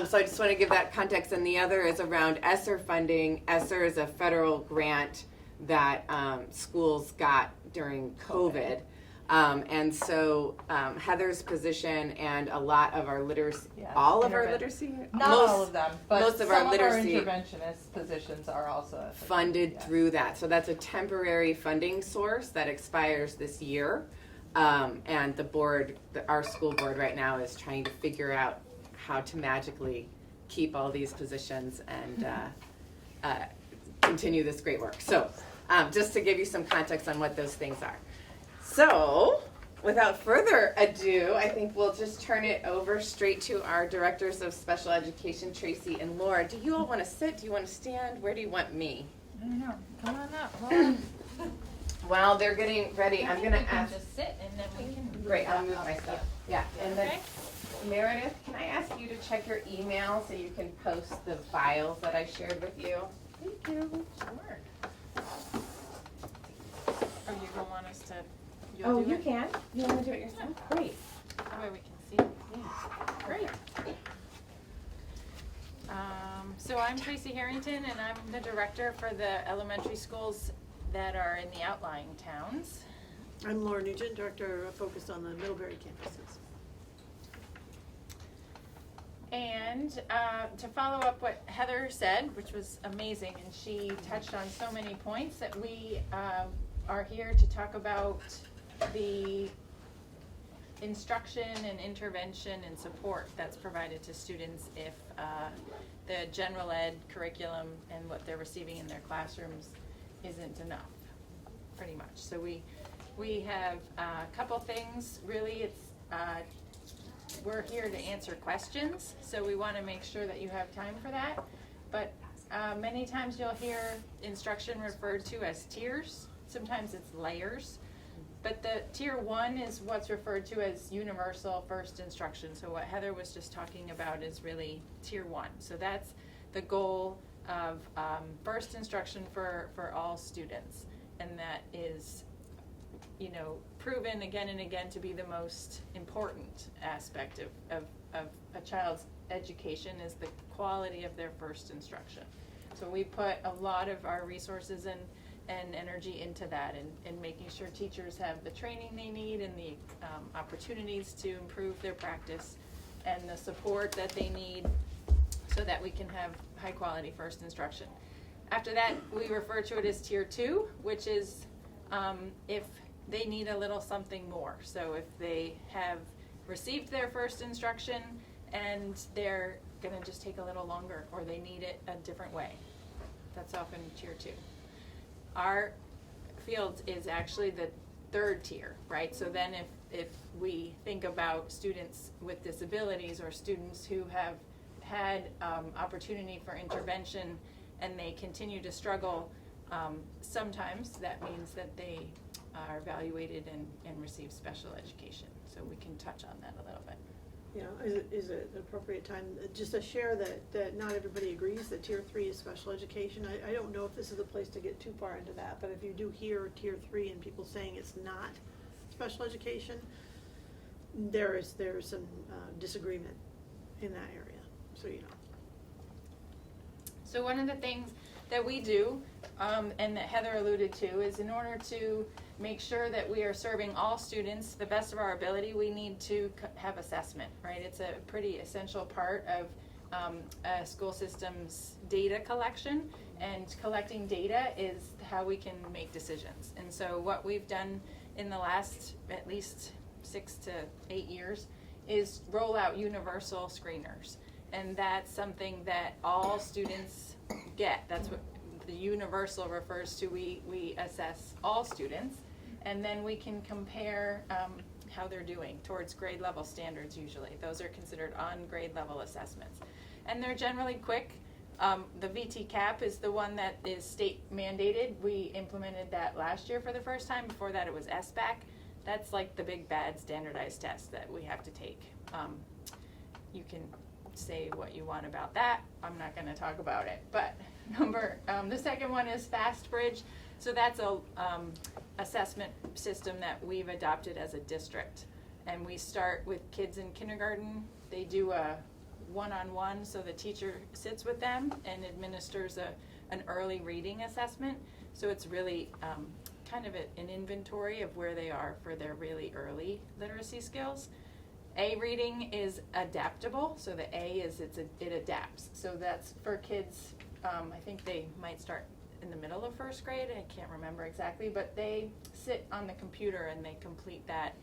So I just want to give that context. And the other is around ESSER funding. ESSER is a federal grant that schools got during COVID. And so Heather's position and a lot of our literacy, all of our literacy? Not all of them, but most of our literacy interventionist positions are also funded through that. So that's a temporary funding source that expires this year. And the board, our school board right now is trying to figure out how to magically keep all these positions and continue this great work. So just to give you some context on what those things are. So without further ado, I think we'll just turn it over straight to our directors of special education, Tracy and Laura. Do you all want to sit? Do you want to stand? Where do you want me? I don't know. Come on up. Hold on. While they're getting ready, I'm going to ask. Just sit and then we can. Great, I'll move my stuff. Yeah, and then Meredith, can I ask you to check your email so you can post the files that I shared with you? Thank you. Sure. Or you don't want us to? Oh, you can. You want to do it yourself? Great. That way we can see it. Yeah. Great. So I'm Tracy Harrington, and I'm the director for the elementary schools that are in the outlying towns. I'm Laura Nugent, director focused on the Middlebury campuses. And to follow up what Heather said, which was amazing, and she touched on so many points, that we are here to talk about the instruction and intervention and support that's provided to students if the general ed curriculum and what they're receiving in their classrooms isn't enough, pretty much. So we have a couple things. Really, it's we're here to answer questions, so we want to make sure that you have time for that. But many times you'll hear instruction referred to as tiers. Sometimes it's layers. But the tier 1 is what's referred to as universal first instruction. So what Heather was just talking about is really tier 1. So that's the goal of first instruction for all students. And that is, proven again and again to be the most important aspect of a child's education, is the quality of their first instruction. So we put a lot of our resources and energy into that, and making sure teachers have the training they need and the opportunities to improve their practice and the support that they need so that we can have high quality first instruction. After that, we refer to it as tier 2, which is if they need a little something more. So if they have received their first instruction and they're gonna just take a little longer, or they need it a different way, that's often tier 2. Our field is actually the 3rd tier, right? So then if we think about students with disabilities or students who have had opportunity for intervention and they continue to struggle, sometimes that means that they are evaluated and receive special education. So we can touch on that a little bit. You know, is it an appropriate time just to share that not everybody agrees that tier 3 is special education? I don't know if this is a place to get too far into that, but if you do hear tier 3 and people saying it's not special education, there's some disagreement in that area, so you know. So one of the things that we do, and that Heather alluded to, is in order to make sure that we are serving all students the best of our ability, we need to have assessment, right? It's a pretty essential part of a school system's data collection, and collecting data is how we can make decisions. And so what we've done in the last at least 6 to 8 years is roll out universal screeners. And that's something that all students get. That's what the universal refers to. We assess all students, and then we can compare how they're doing towards grade level standards usually. Those are considered on grade level assessments. And they're generally quick. The VT cap is the one that is state mandated. We implemented that last year for the first time. Before that it was SEPAC. That's like the big bad standardized test that we have to take. You can say what you want about that. I'm not going to talk about it. But the second one is FastBridge. So that's a assessment system that we've adopted as a district. And we start with kids in kindergarten. They do a one-on-one, so the teacher sits with them and administers an early reading assessment. So it's really kind of an inventory of where they are for their really early literacy skills. A reading is adaptable, so the A is it adapts. So that's for kids, I think they might start in the middle of 1st grade, I can't remember exactly, but they sit on the computer and they complete that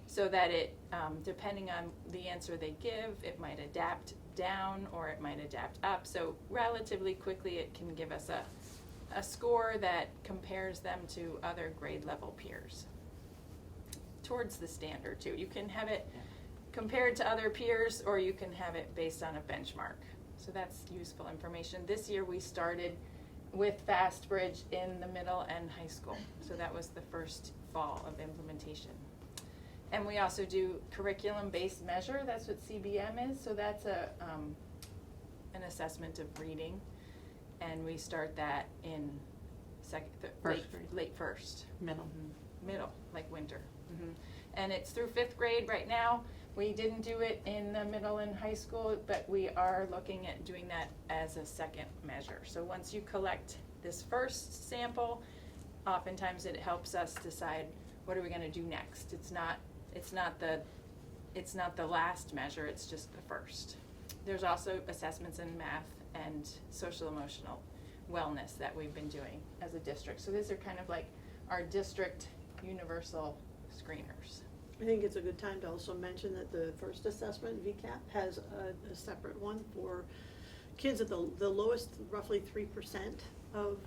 so that it, depending on the answer they give, it might adapt down or it might adapt up. So relatively quickly it can give us a score that compares them to other grade level peers. Towards the standard too. You can have it compared to other peers, or you can have it based on a benchmark. So that's useful information. This year we started with FastBridge in the middle and high school. So that was the first fall of implementation. And we also do curriculum-based measure. That's what CBM is. So that's an assessment of reading. And we start that in late first. Middle. Mm-hmm. Middle, like winter. Mm-hmm. And it's through 5th grade right now. We didn't do it in the middle and high school, but we are looking at doing that as a second measure. So once you collect this first sample, oftentimes it helps us decide what are we going to do next. It's not the last measure, it's just the first. There's also assessments in math and social emotional wellness that we've been doing as a district. So these are kind of like our district universal screeners. I think it's a good time to also mention that the first assessment, VCAP, has a separate one for kids at the lowest, roughly 3% of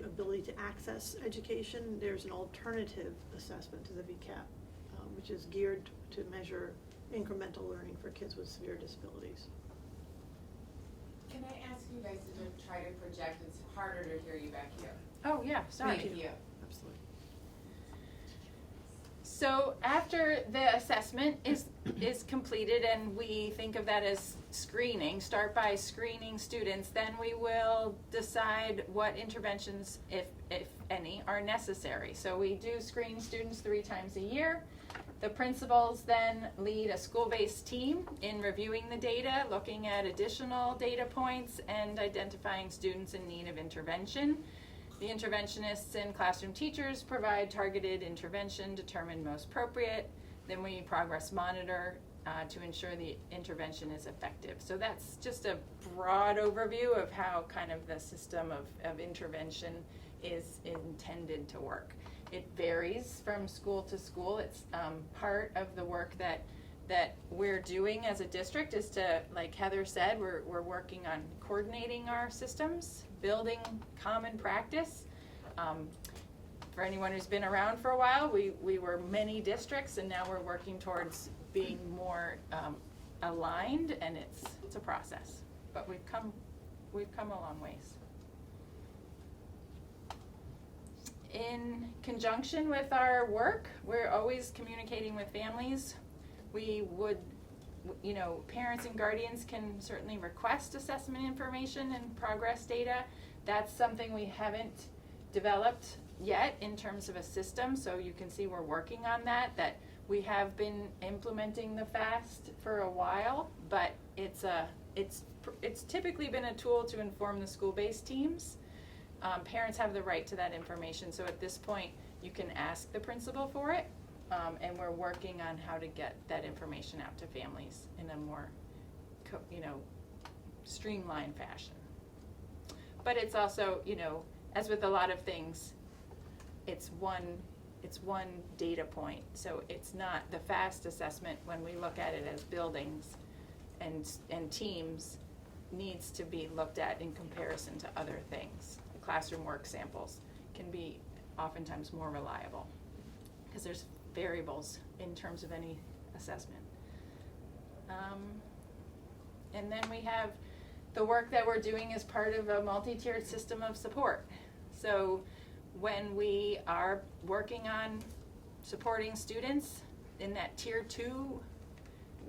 ability to access education. There's an alternative assessment to the VCAP, which is geared to measure incremental learning for kids with severe disabilities. Can I ask you guys to try to project? It's harder to hear you back here. Oh yeah, sorry. Thank you. Absolutely. So after the assessment is completed, and we think of that as screening, start by screening students, then we will decide what interventions, if any, are necessary. So we do screen students 3 times a year, The principals then lead a school-based team in reviewing the data, looking at additional data points, and identifying students in need of intervention. The interventionists and classroom teachers provide targeted intervention determined most appropriate. Then we progress monitor to ensure the intervention is effective. So that's just a broad overview of how kind of the system of intervention is intended to work. It varies from school to school. It's part of the work that we're doing as a district is to, like Heather said, we're working on coordinating our systems, building common practice. For anyone who's been around for a while, we were many districts, and now we're working towards being more aligned, and it's a process. But we've come a long ways. In conjunction with our work, we're always communicating with families. We would, parents and guardians can certainly request assessment information and progress data. That's something we haven't developed yet in terms of a system, so you can see we're working on that we have been implementing the FAST for a while, but it's typically been a tool to inform the school-based teams. Parents have the right to that information, so at this point you can ask the principal for it, and we're working on how to get that information out to families in a more streamlined fashion. But it's also, as with a lot of things, it's one data point, so it's not the FAST assessment when we look at it as buildings and teams needs to be looked at in comparison to other things. Classroom work samples can be oftentimes more reliable because there's variables in terms of any assessment. And then we have the work that we're doing as part of a multi-tiered system of support. So when we are working on supporting students in that tier 2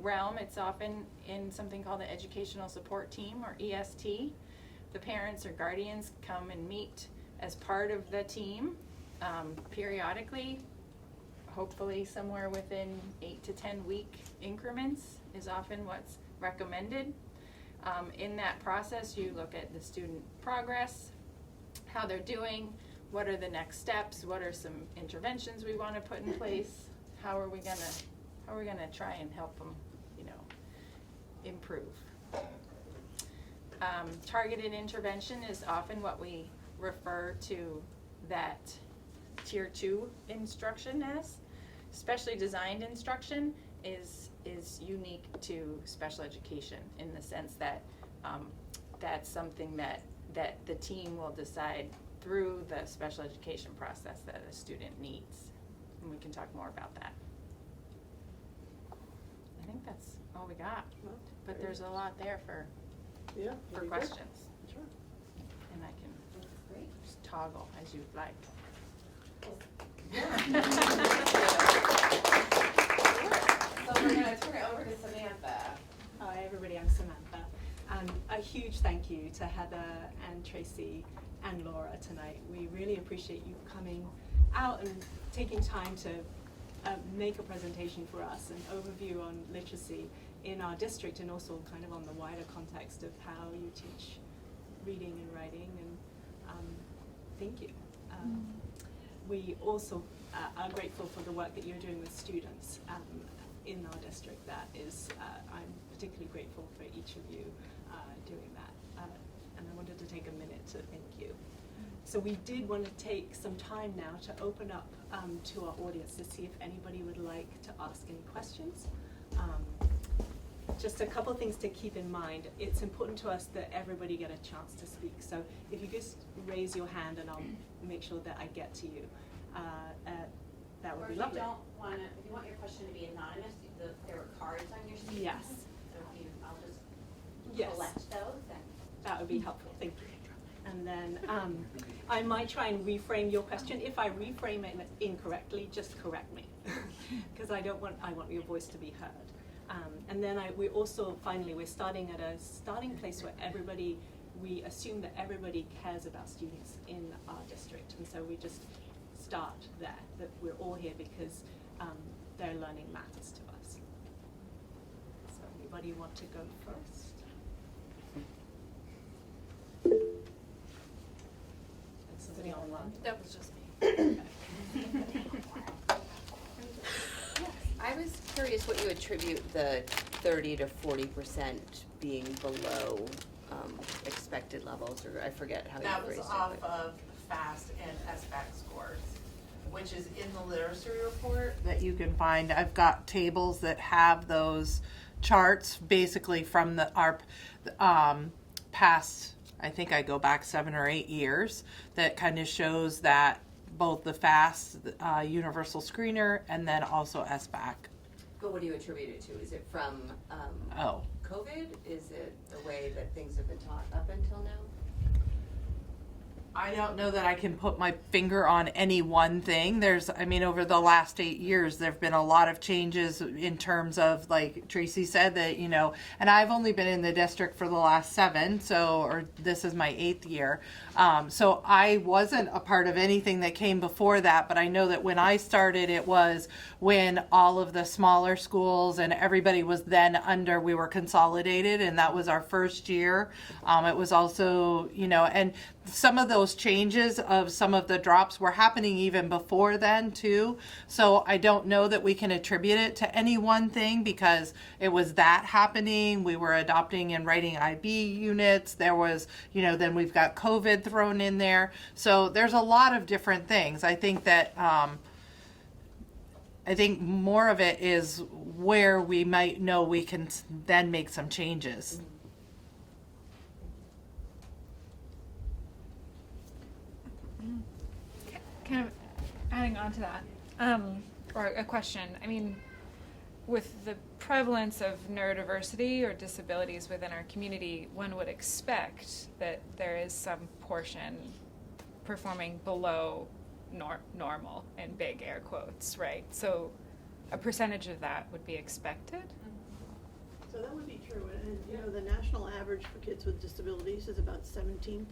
realm, it's often in something called the educational support team, or EST. The parents or guardians come and meet as part of the team periodically, hopefully somewhere within 8 to 10 week increments is often what's recommended. In that process, you look at the student progress, how they're doing, what are the next steps, what are some interventions we want to put in place, how are we gonna try and help them, improve. Targeted intervention is often what we refer to that tier 2 instruction as. Specially designed instruction is unique to special education in the sense that that's something that the team will decide through the special education process that a student needs. And we can talk more about that. I think that's all we got. Well, but there's a lot there for very good. questions. Sure. And I can Great. just toggle as you'd like. So we're gonna turn it over to Samantha. Hi everybody, I'm Samantha. A huge thank you to Heather and Tracy and Laura tonight. We really appreciate you coming out and taking time to make a presentation for us, an overview on literacy in our district and also kind of on the wider context of how you teach reading and writing, and thank you. We also are grateful for the work that you're doing with students in our district. That is, I'm particularly grateful for each of you doing that. And I wanted to take a minute to thank you. So we did want to take some time now to open up to our audience to see if anybody would like to ask any questions. Just a couple of things to keep in mind. It's important to us that everybody get a chance to speak. So if you just raise your hand and I'll make sure that I get to you, that would be lovely. If you want your question to be anonymous, there are cards on your seat. Yes. So I'll just Yes. collect those and. That would be helpful, thank you. And then I might try and reframe your question. If I reframe it incorrectly, just correct me, because I want your voice to be heard. And then we're also, finally, we're starting at a starting place where we assume that everybody cares about students in our district. And so we just start there, that we're all here because their learning matters to us. So anybody want to go first? And somebody online? That was just me. I was curious what you attribute the 30 to 40% being below expected levels, or I forget how you That was phrased off it. of FAST and SEPAC scores, which is in the literacy report that you can find. I've got tables that have those charts basically from our past, I think I go back 7 or 8 years, that kind of shows that both the FAST universal screener and then also SEPAC. But what do you attribute it to? Is it from Oh. COVID? Is it the way that things have been taught up until now? I don't know that I can put my finger on any one thing. Over the last 8 years, there have been a lot of changes in terms of, like Tracy said, that, and I've only been in the district for the last 7, or this is my 8th year. So I wasn't a part of anything that came before that, but I know that when I started, it was when all of the smaller schools and everybody was then we were consolidated, and that was our first year. It was also, and some of those changes of some of the drops were happening even before then too. So I don't know that we can attribute it to any one thing, because it was that happening. We were adopting and writing IB units. There was, then we've got COVID thrown in there. So there's a lot of different things. I think that, I think more of it is where we might know we can then make some changes. Kind of adding on to that, or a question. I mean, with the prevalence of neurodiversity or disabilities within our community, one would expect that there is some portion performing below normal, in big air quotes, right? So a percentage of that would be expected. So that would be true, and the national average for kids with disabilities is about 17%.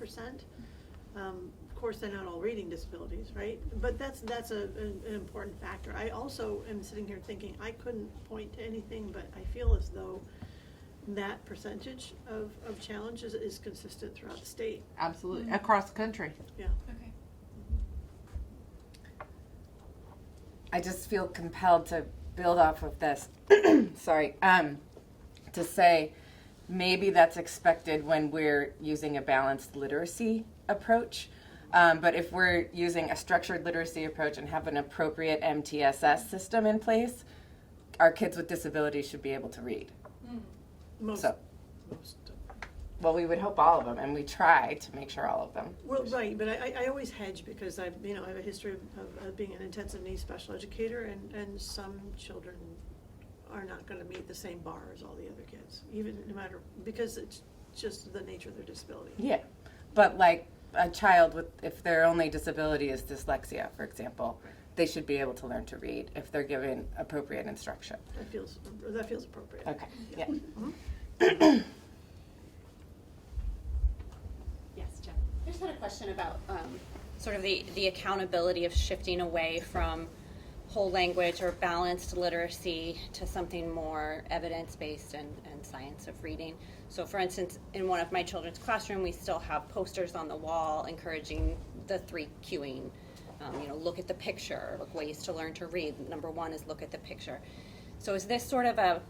Of course, they're not all reading disabilities, right? But that's an important factor. I also am sitting here thinking I couldn't point to anything, but I feel as though that percentage of challenges is consistent throughout the state. Absolutely, across the country. Yeah. Okay. I just feel compelled to build off of this. Sorry. To say maybe that's expected when we're using a balanced literacy approach. But if we're using a structured literacy approach and have an appropriate MTSS system in place, our kids with disabilities should be able to read. Most. Well, we would hope all of them, and we try to make sure all of them. Well, right, but I always hedge because I have a history of being an intensive needs special educator, and some children are not going to meet the same bar as all the other kids, even no matter, because it's just the nature of their disability. Yeah, but like a child if their only disability is dyslexia, for example, they should be able to learn to read if they're given appropriate instruction. That feels appropriate. Okay, yeah. Yes, Jen. I just had a question about sort of the accountability of shifting away from whole language or balanced literacy to something more evidence-based and science of reading. So for instance, in one of my children's classroom, we still have posters on the wall encouraging the 3 cueing. Look at the picture, look ways to learn to read. Number 1 is look at the picture. So is this sort of a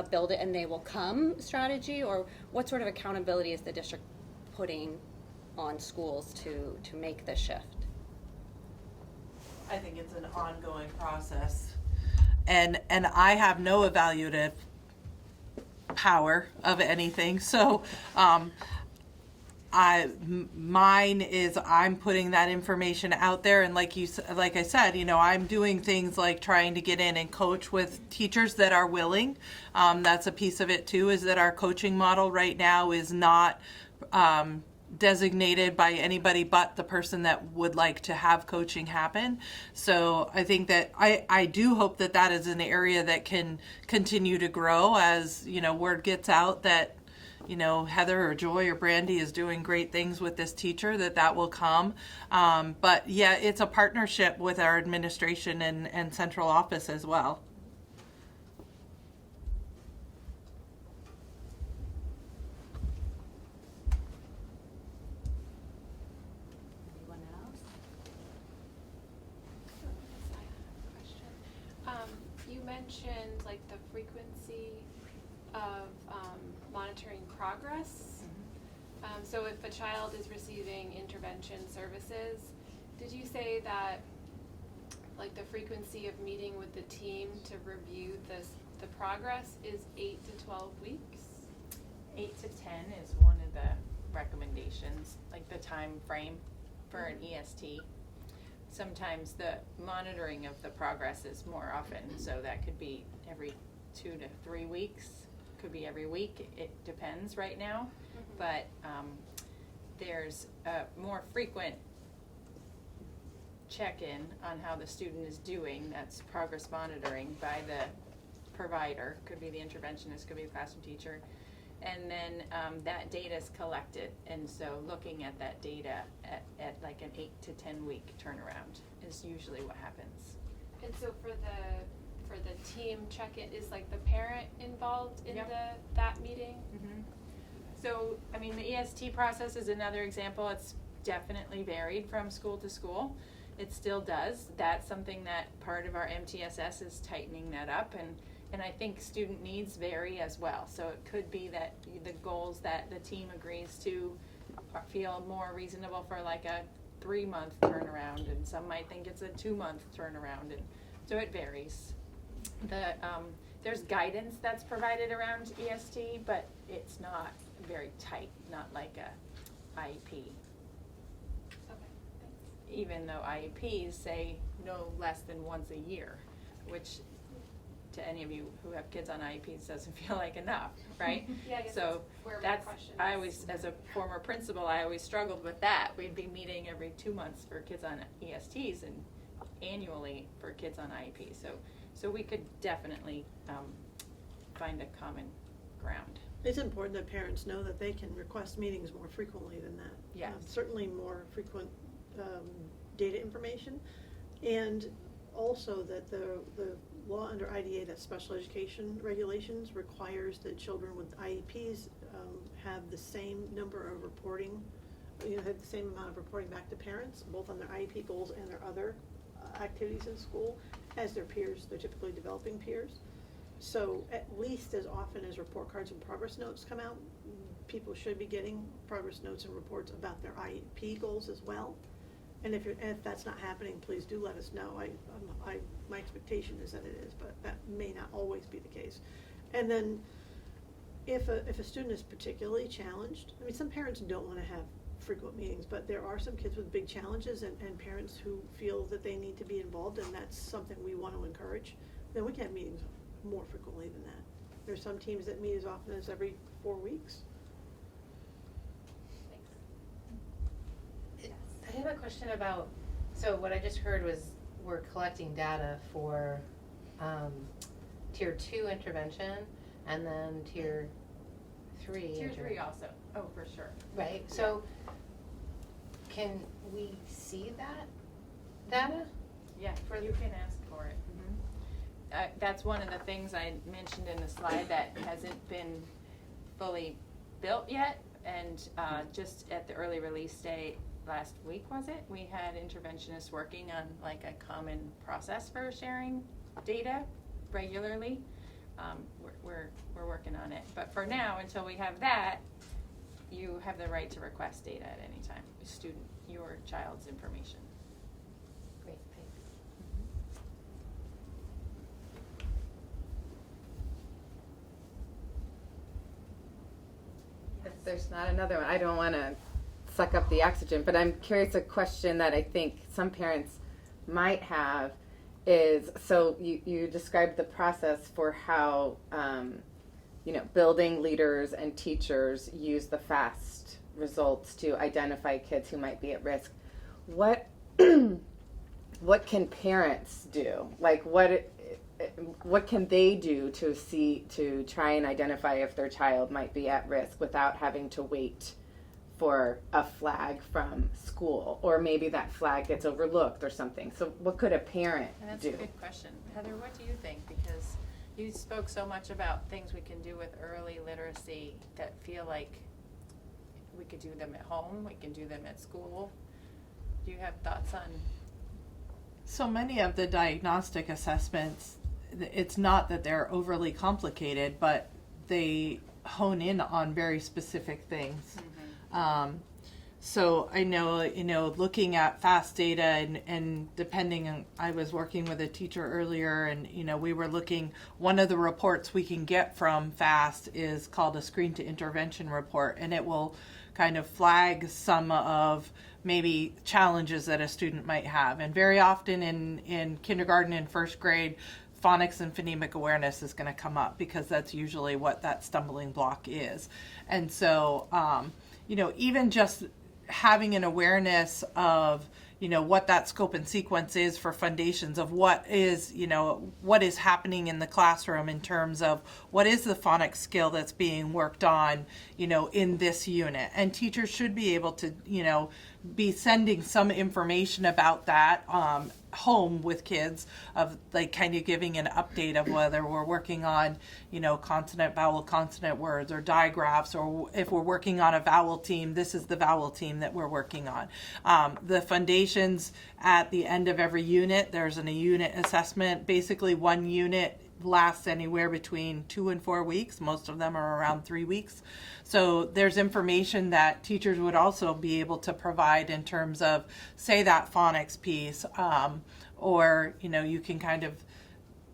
build it and they will come strategy, or what sort of accountability is the district putting on schools to make the shift? I think it's an ongoing process. And I have no evaluative power of anything. So mine is I'm putting that information out there, and like I said, I'm doing things like trying to get in and coach with teachers that are willing. That's a piece of it too, is that our coaching model right now is not designated by anybody but the person that would like to have coaching happen. So I think that I do hope that is an area that can continue to grow as word gets out that Heather or Joy or Brandy is doing great things with this teacher, that will come. But yeah, it's a partnership with our administration and central office as well. Anyone else? You mentioned like the frequency of monitoring progress. So if a child is receiving intervention services, did you say that like the frequency of meeting with the team to review the progress is 8 to 12 weeks? 8 to 10 is one of the recommendations, like the time frame for an EST. Sometimes the monitoring of the progress is more often, so that could be every 2 to 3 weeks, could be every week. It depends right now, but there's a more frequent check-in on how the student is doing. That's progress monitoring by the provider, could be the interventionist, could be the classroom teacher, and then that data is collected, and so looking at that data at like an 8 to 10 week turnaround is usually what happens. And so for the team check-in, is like the parent involved in that meeting? So, I mean, the EST process is another example. It's definitely varied from school to school. It still does. That's something that part of our MTSS is tightening that up, and I think student needs vary as well. So it could be that the goals that the team agrees to feel more reasonable for like a 3-month turnaround, and some might think it's a 2-month turnaround, and so it varies. There's guidance that's provided around EST, but it's not very tight, not like a IEP. Okay, thanks. Even though IEPs say no less than once a year, which to any of you who have kids on IEPs doesn't feel like enough, right? Yeah, I guess So that's where my that's, question I is. always, as a former principal, I always struggled with that. We'd be meeting every 2 months for kids on ESTs and annually for kids on IEPs. So we could definitely find a common ground. It's important that parents know that they can request meetings more frequently than that. Yes. Certainly more frequent data information, and also that the law under IDA, that special education regulations, requires that children with IEPs have the same number of reporting, have the same amount of reporting back to parents, both on their IEP goals and their other activities in school, as their peers, their typically developing peers. So at least as often as report cards and progress notes come out, people should be getting progress notes and reports about their IEP goals as well. And if that's not happening, please do let us know. My expectation is that it is, but that may not always be the case. And then if a student is particularly challenged, I mean, some parents don't want to have frequent meetings, but there are some kids with big challenges and parents who feel that they need to be involved, and that's something we want to encourage. Then we can have meetings more frequently than that. There's some teams that meet as often as every 4 weeks. I have a question about, so what I just heard was we're collecting data for tier 2 intervention and then tier 3 Tier 3 also, oh, for sure. Right, so can we see that data? Yeah, you can ask for it. That's one of the things I mentioned in the slide that hasn't been fully built yet, and just at the early release day last week, was it? We had interventionists working on like a common process for sharing data regularly. We're working on it, but for now, until we have that, you have the right to request data at any time, your child's information. Great, thanks. If there's not another one, I don't want to suck up the oxygen, but I'm curious, a question that I think some parents might have is, so you described the process for how, building leaders and teachers use the FAST results to identify kids who might be at risk. What can parents do? Like, what can they do to try and identify if their child might be at risk without having to wait for a flag from school, or maybe that flag gets overlooked or something. So what could a parent That's do? a good question. Heather, what do you think? Because you spoke so much about things we can do with early literacy that feel like we could do them at home, we can do them at school. Do you have thoughts on? So many of the diagnostic assessments, it's not that they're overly complicated, but they hone in on very specific things. So I know, looking at FAST data and depending on, I was working with a teacher earlier and, we were looking, one of the reports we can get from FAST is called a screen to intervention report, and it will kind of flag some of maybe challenges that a student might have. And very often in kindergarten and first grade, phonics and phonemic awareness is going to come up because that's usually what that stumbling block is. And so, even just having an awareness of, what that scope and sequence is for foundations of what is happening in the classroom in terms of what is the phonics skill that's being worked on, in this unit. And teachers should be able to, be sending some information about that home with kids, of like kind of giving an update of whether we're working on, consonant, vowel, consonant words or digraphs, or if we're working on a vowel team, this is the vowel team that we're working on. The foundations at the end of every unit, there's a unit assessment. Basically, one unit lasts anywhere between 2 and 4 weeks. Most of them are around 3 weeks. So there's information that teachers would also be able to provide in terms of, say, that phonics piece, or, you can kind of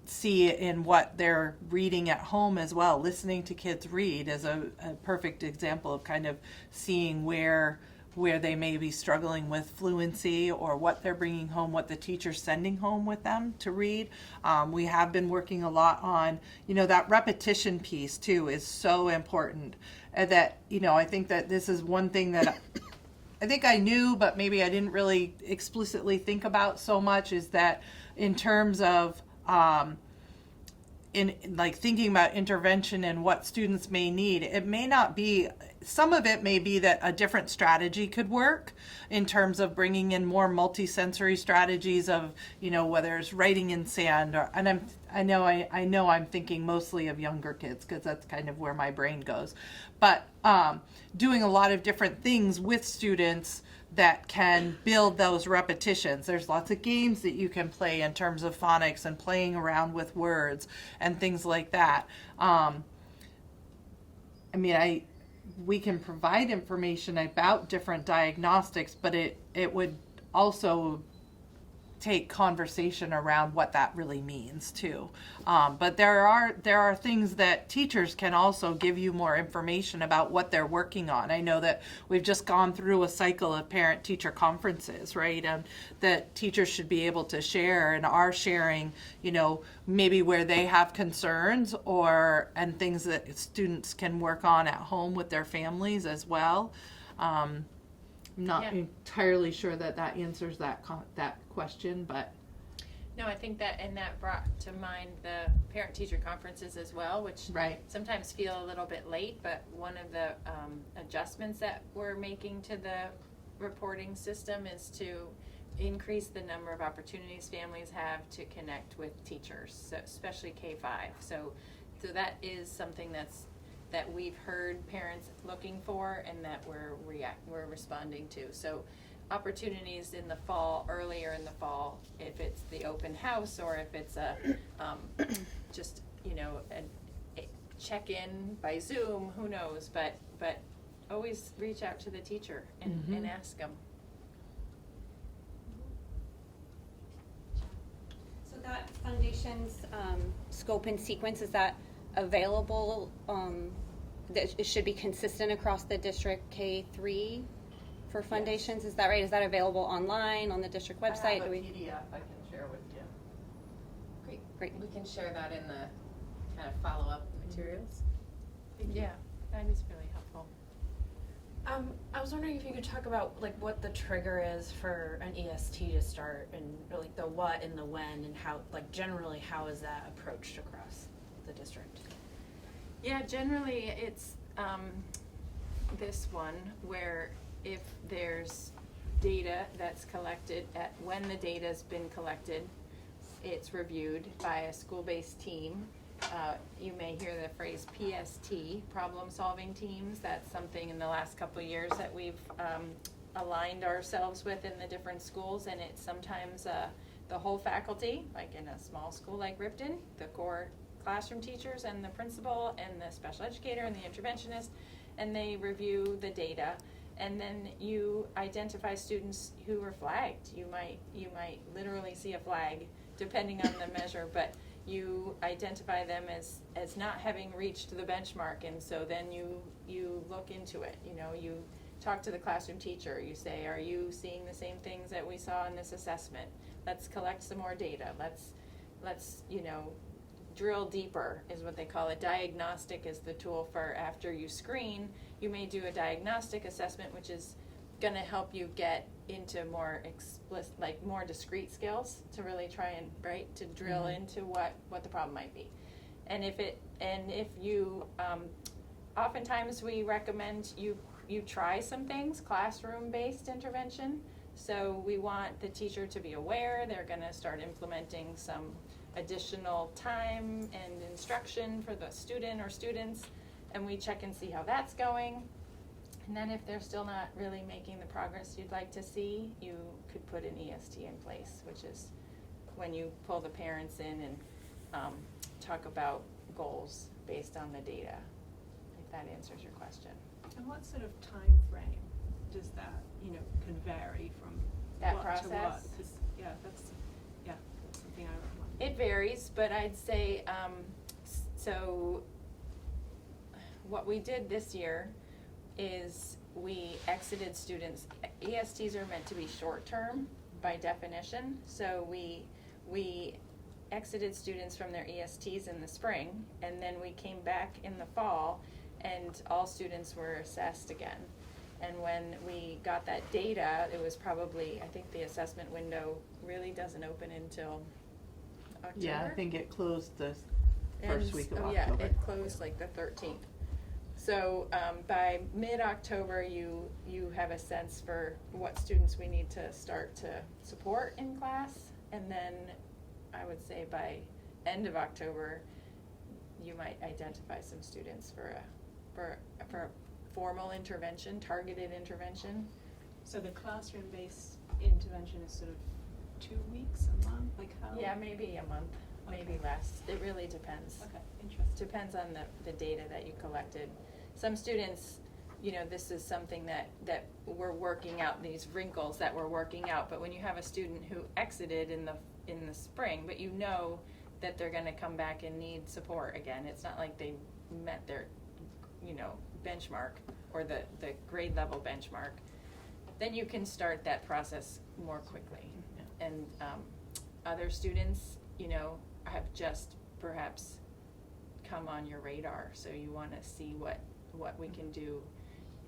see in what they're reading at home as well. Listening to kids read is a perfect example of kind of seeing where they may be struggling with fluency, or what they're bringing home, what the teacher's sending home with them to read. We have been working a lot on, that repetition piece too is so important. That, I think that this is one thing that I think I knew, but maybe I didn't really explicitly think about so much, is that in terms of in like thinking about intervention and what students may need, it may not be, some of it may be that a different strategy could work in terms of bringing in more multisensory strategies of, whether it's writing in sand, or, and I know I'm thinking mostly of younger kids because that's kind of where my brain goes, but doing a lot of different things with students that can build those repetitions. There's lots of games that you can play in terms of phonics and playing around with words and things like that. We can provide information about different diagnostics, but it would also take conversation around what that really means too. But there are things that teachers can also give you more information about what they're working on. I know that we've just gone through a cycle of parent-teacher conferences, right? That teachers should be able to share and are sharing, maybe where they have concerns and things that students can work on at home with their families as well. I'm not entirely sure that answers that question, but No, I think that brought to mind the parent-teacher conferences as well, which sometimes feel a little bit late, but one of the adjustments that we're making to the reporting system is to increase the number of opportunities families have to connect with teachers, so especially K-5. So that is something that we've heard parents looking for and that we're responding to. So opportunities in the fall, earlier in the fall, if it's the open house or if it's a just a check-in by Zoom, who knows, but always reach out to the teacher and ask them. So that foundation's scope and sequence, is that available? It should be consistent across the district K-3 for foundations. Yes. Is that right? Is that available online on the district website? I have a PDF I can share with you. Great. We can share that in the kind of follow-up materials. Yeah, that is really helpful. I was wondering if you could talk about like what the trigger is for an EST to start, and like the what and the when, and how, like generally, how is that approached across the district? Yeah, generally it's this one where if there's data that's collected when the data's been collected, it's reviewed by a school-based team. You may hear the phrase PST, problem-solving teams. That's something in the last couple of years that we've aligned ourselves with in the different schools, and it's sometimes the whole faculty, like in a small school like Ripton, the core classroom teachers and the principal and the special educator and the interventionist, and they review the data, and then you identify students who were flagged. You might literally see a flag depending on the measure, but you identify them as not having reached the benchmark, and so then you look into it. You know, you talk to the classroom teacher. You say, are you seeing the same things that we saw in this assessment? Let's collect some more data. Let's drill deeper is what they call it. Diagnostic is the tool for after you screen. You may do a diagnostic assessment, which is going to help you get into more explicit, like more discrete skills to really try and to drill into what the problem might be. And if you oftentimes we recommend you try some things, classroom-based intervention. So we want the teacher to be aware. They're going to start implementing some additional time and instruction for the student or students, and we check and see how that's going. And then if they're still not really making the progress you'd like to see, you could put an EST in place, which is when you pull the parents in and talk about goals based on the data, if that answers your question. And what sort of time frame does that, can vary from That what process? to what? Because, that's something I would want. It varies, but I'd say, so what we did this year is we exited students. ESTs are meant to be short-term by definition, so we exited students from their ESTs in the spring, and then we came back in the fall, and all students were assessed again. And when we got that data, it was probably, I think the assessment window really doesn't open until October. Yeah, I think it closed the first week of October. Yeah, it closed like the 13th. So by mid-October, you have a sense for what students we need to start to support in class, and then I would say by end of October, you might identify some students for a formal intervention, targeted intervention. So the classroom-based intervention is sort of 2 weeks, a month, like how? Yeah, maybe a month, maybe less. It really depends. Okay, interesting. Depends on the data that you collected. Some students, this is something that we're working out, these wrinkles that we're working out, but when you have a student who exited in the spring, but you know that they're going to come back and need support again. It's not like they met their, benchmark or the grade level benchmark. Then you can start that process more quickly. Yeah. And other students, have just perhaps come on your radar, so you want to see what we can do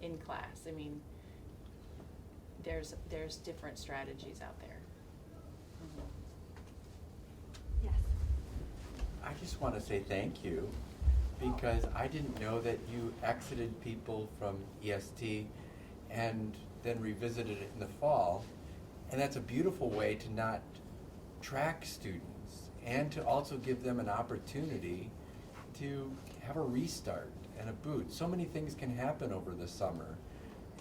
in class. I mean, there's different strategies out there. Yes. I just want to say thank you, because I didn't know that you exited people from EST and then revisited it in the fall. And that's a beautiful way to not track students and to also give them an opportunity to have a restart and a boot. So many things can happen over the summer,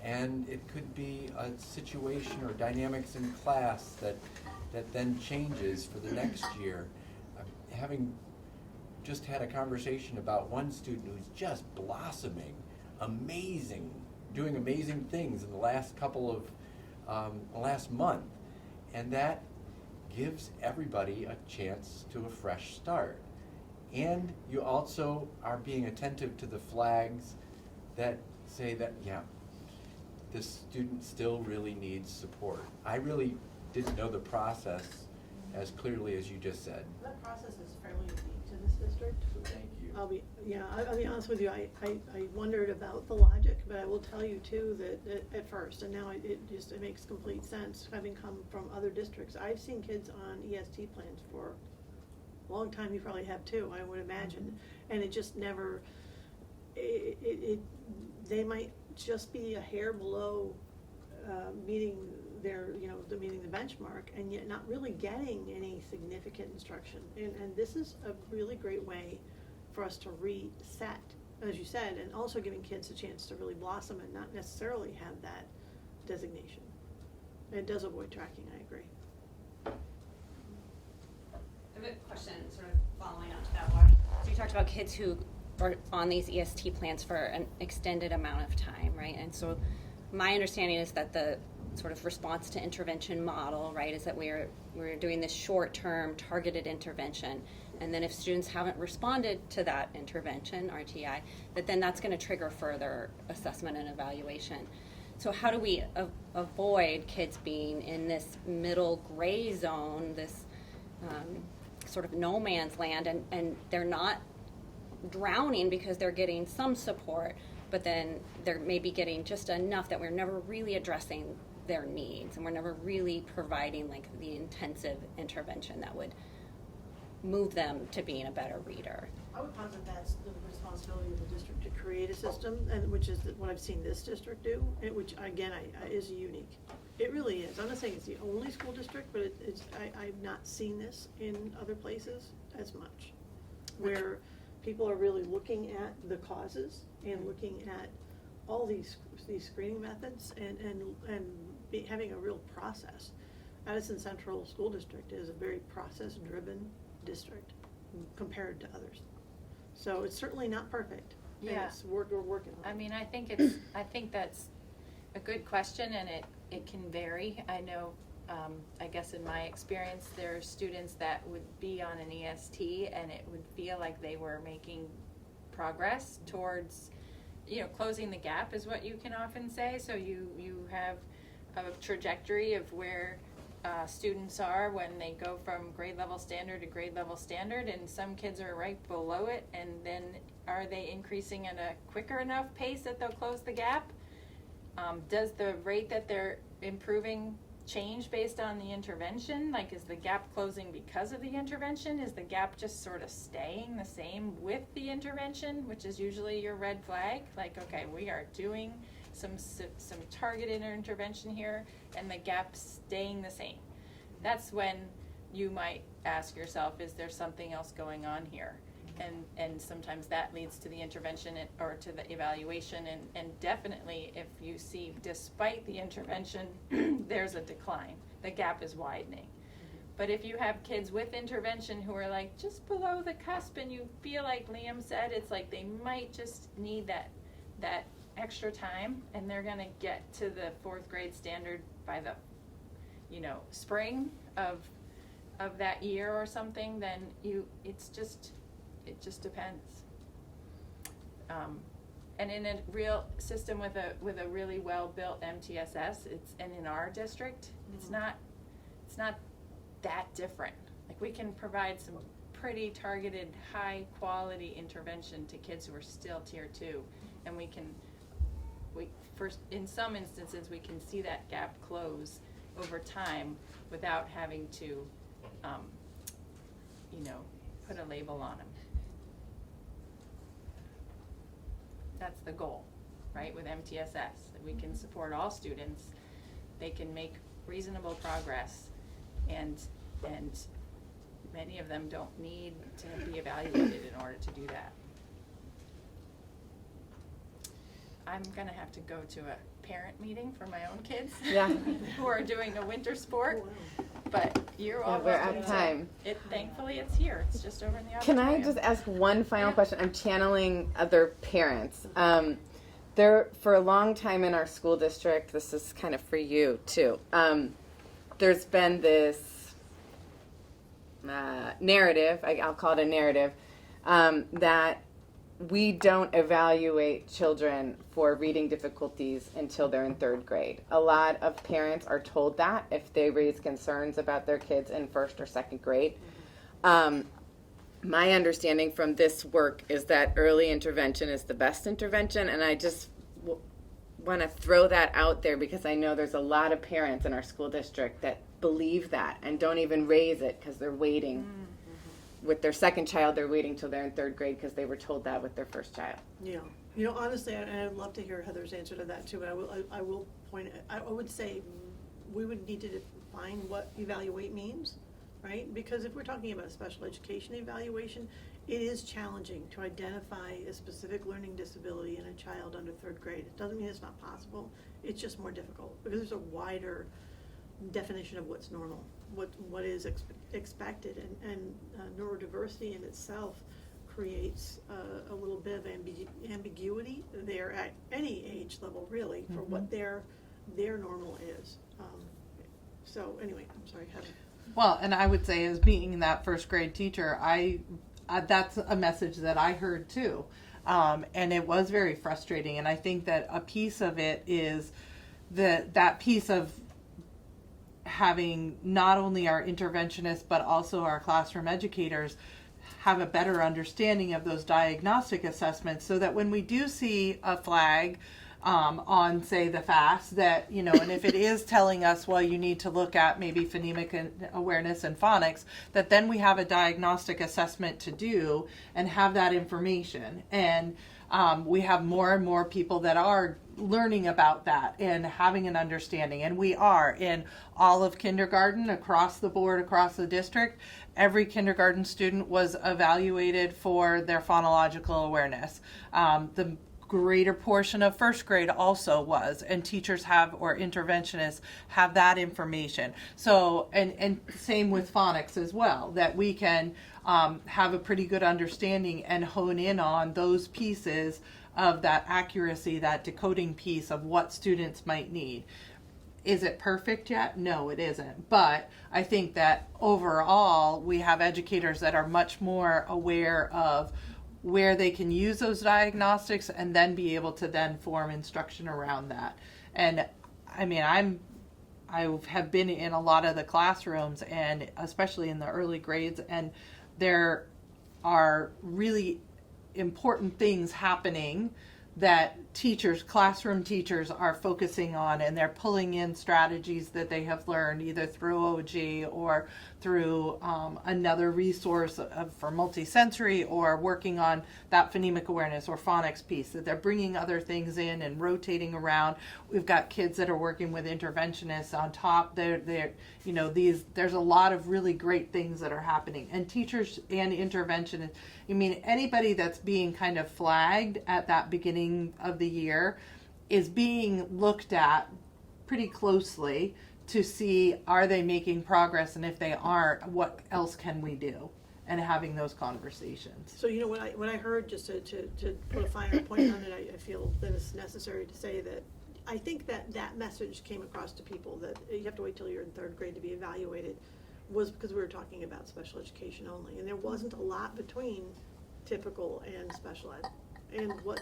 and it could be a situation or dynamics in class that then changes for the next year. Having just had a conversation about one student who's just blossoming, amazing, doing amazing things in the last last month, and that gives everybody a chance to a fresh start. And you also are being attentive to the flags that say that, this student still really needs support. I really didn't know the process as clearly as you just said. That process is fairly unique to this district. Thank you. I'll be honest with you, I wondered about the logic, but I will tell you too that at first, and now it makes complete sense, having come from other districts. I've seen kids on EST plans for a long time, you probably have too, I would imagine, and it just never, they might just be a hair below meeting meeting the benchmark, and yet not really getting any significant instruction. And this is a really great way for us to reset, as you said, and also giving kids a chance to really blossom and not necessarily have that designation. It does avoid tracking, I agree. I have a question sort of following up to that, Laura. So you talked about kids who are on these EST plans for an extended amount of time, right? And so my understanding is that the sort of response to intervention model, right, is that we're doing this short-term targeted intervention, and then if students haven't responded to that intervention, RTI, then that's going to trigger further assessment and evaluation. So how do we avoid kids being in this middle gray zone, this sort of no man's land, and they're not drowning because they're getting some support, but then they're maybe getting just enough that we're never really addressing their needs, and we're never really providing like the intensive intervention that would move them to being a better reader. I would posit that's the responsibility of the district to create a system, and which is what I've seen this district do, and which again is unique. It really is. I'm not saying it's the only school district, but I've not seen this in other places as much, where people are really looking at the causes and looking at all these screening methods and having a real process. Addison Central School District is a very process-driven district compared to others. So it's certainly not perfect. Yeah. We're working on it. I mean, I think that's a good question, and it can vary. I know, I guess in my experience, there are students that would be on an EST and it would feel like they were making progress towards, closing the gap is what you can often say. So you have a trajectory of where students are when they go from grade level standard to grade level standard, and some kids are right below it, and then are they increasing at a quicker enough pace that they'll close the gap? Does the rate that they're improving change based on the intervention? Like, is the gap closing because of the intervention? Is the gap just sort of staying the same with the intervention, which is usually your red flag? Like, okay, we are doing some targeted intervention here, and the gap's staying the same. That's when you might ask yourself, is there something else going on here? And sometimes that leads to the intervention or to the evaluation, and definitely if you see, despite the intervention, there's a decline. The gap is widening. But if you have kids with intervention who are like just below the cusp, and you feel like Liam said, it's like they might just need that extra time, and they're going to get to the 4th grade standard by the spring of that year or something, then it just depends. And in a real system with a really well built MTSS, and in our district, it's not that different. Like, we can provide some pretty targeted, high quality intervention to kids who are still tier 2, and in some instances we can see that gap close over time without having to put a label on them. That's the goal, right, with MTSS, that we can support all students, they can make reasonable progress, and many of them don't need to be evaluated in order to do that. I'm gonna have to go to a parent meeting for my own kids who are doing a winter sport, but you're all we're welcome out of to time. Thankfully, it's here. It's just over in the Can auditorium. I just ask one final question? I'm channeling other parents. There, for a long time in our school district, this is kind of for you too, there's been this narrative, I'll call it a narrative, that we don't evaluate children for reading difficulties until they're in 3rd grade. A lot of parents are told that if they raise concerns about their kids in 1st or 2nd grade. my understanding from this work is that early intervention is the best intervention, and I just want to throw that out there because I know there's a lot of parents in our school district that believe that and don't even raise it because they're waiting. With their second child, they're waiting till they're in third grade because they were told that with their first child. Yeah, honestly, I'd love to hear Heather's answer to that too, but I will point, I would say we would need to define what evaluate means, right? Because if we're talking about special education evaluation, it is challenging to identify a specific learning disability in a child under third grade. It doesn't mean it's not possible, it's just more difficult because there's a wider definition of what's normal, what is expected, and neurodiversity in itself creates a little bit of ambiguity there at any age level, really, for what their normal is. So anyway, I'm sorry, Heather. Well, and I would say, as being that first grade teacher, that's a message that I heard too, and it was very frustrating. And I think that a piece of it is that piece of having not only our interventionists but also our classroom educators have a better understanding of those diagnostic assessments, so that when we do see a flag on, say, the FAST, that, and if it is telling us, well, you need to look at maybe phonemic awareness and phonics, that then we have a diagnostic assessment to do and have that information. And we have more and more people that are learning about that and having an understanding. And we are in all of kindergarten, across the board, across the district. Every kindergarten student was evaluated for their phonological awareness. The greater portion of first grade also was, and teachers or interventionists have that information. So, and same with phonics as well, that we can have a pretty good understanding and hone in on those pieces of that accuracy, that decoding piece of what students might need. Is it perfect yet? No, it isn't. But I think that overall, we have educators that are much more aware of where they can use those diagnostics and then be able to then form instruction around that. And I mean, I have been in a lot of the classrooms, and especially in the early grades, and there are really important things happening that classroom teachers are focusing on, and they're pulling in strategies that they have learned either through OG or through another resource for multisensory, or working on that phonemic awareness or phonics piece, that they're bringing other things in and rotating around. We've got kids that are working with interventionists on top. There's a lot of really great things that are happening, and teachers and interventionists, anybody that's being kind of flagged at that beginning of the year is being looked at pretty closely to see, are they making progress, and if they aren't, what else can we do, and having those conversations. So what I heard, just to put a finer point on it, I feel that it's necessary to say that I think that message came across to people, that you have to wait till you're in third grade to be evaluated, was because we were talking about special education only, and there wasn't a lot between typical and special ed. And what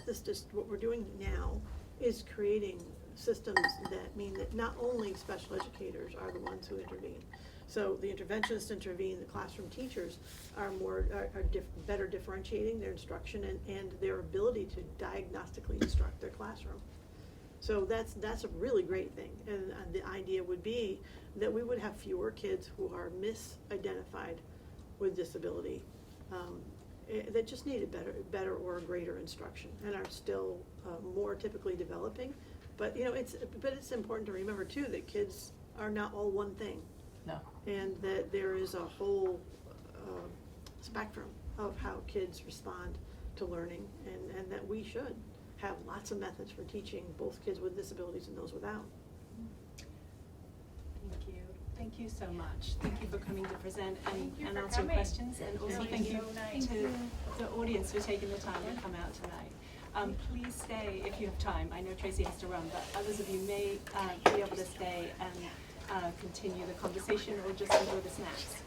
we're doing now is creating systems that mean that not only special educators are the ones who intervene. So the interventionists intervene, the classroom teachers are better differentiating their instruction and their ability to diagnostically instruct their classroom. So that's a really great thing. And the idea would be that we would have fewer kids who are misidentified with disability that just needed better or greater instruction, and are still more typically developing. But it's important to remember too that kids are not all one thing. No. And that there is a whole spectrum of how kids respond to learning, and that we should have lots of methods for teaching both kids with disabilities and those without. Thank you. Thank you so much. Thank you for coming to present and for answer coming. questions. And also thank you So nice. to the audience for taking the time to come out tonight. Please stay if you have time. I know Tracy has to run, but others of you may be able to stay and continue the conversation or just enjoy the snacks.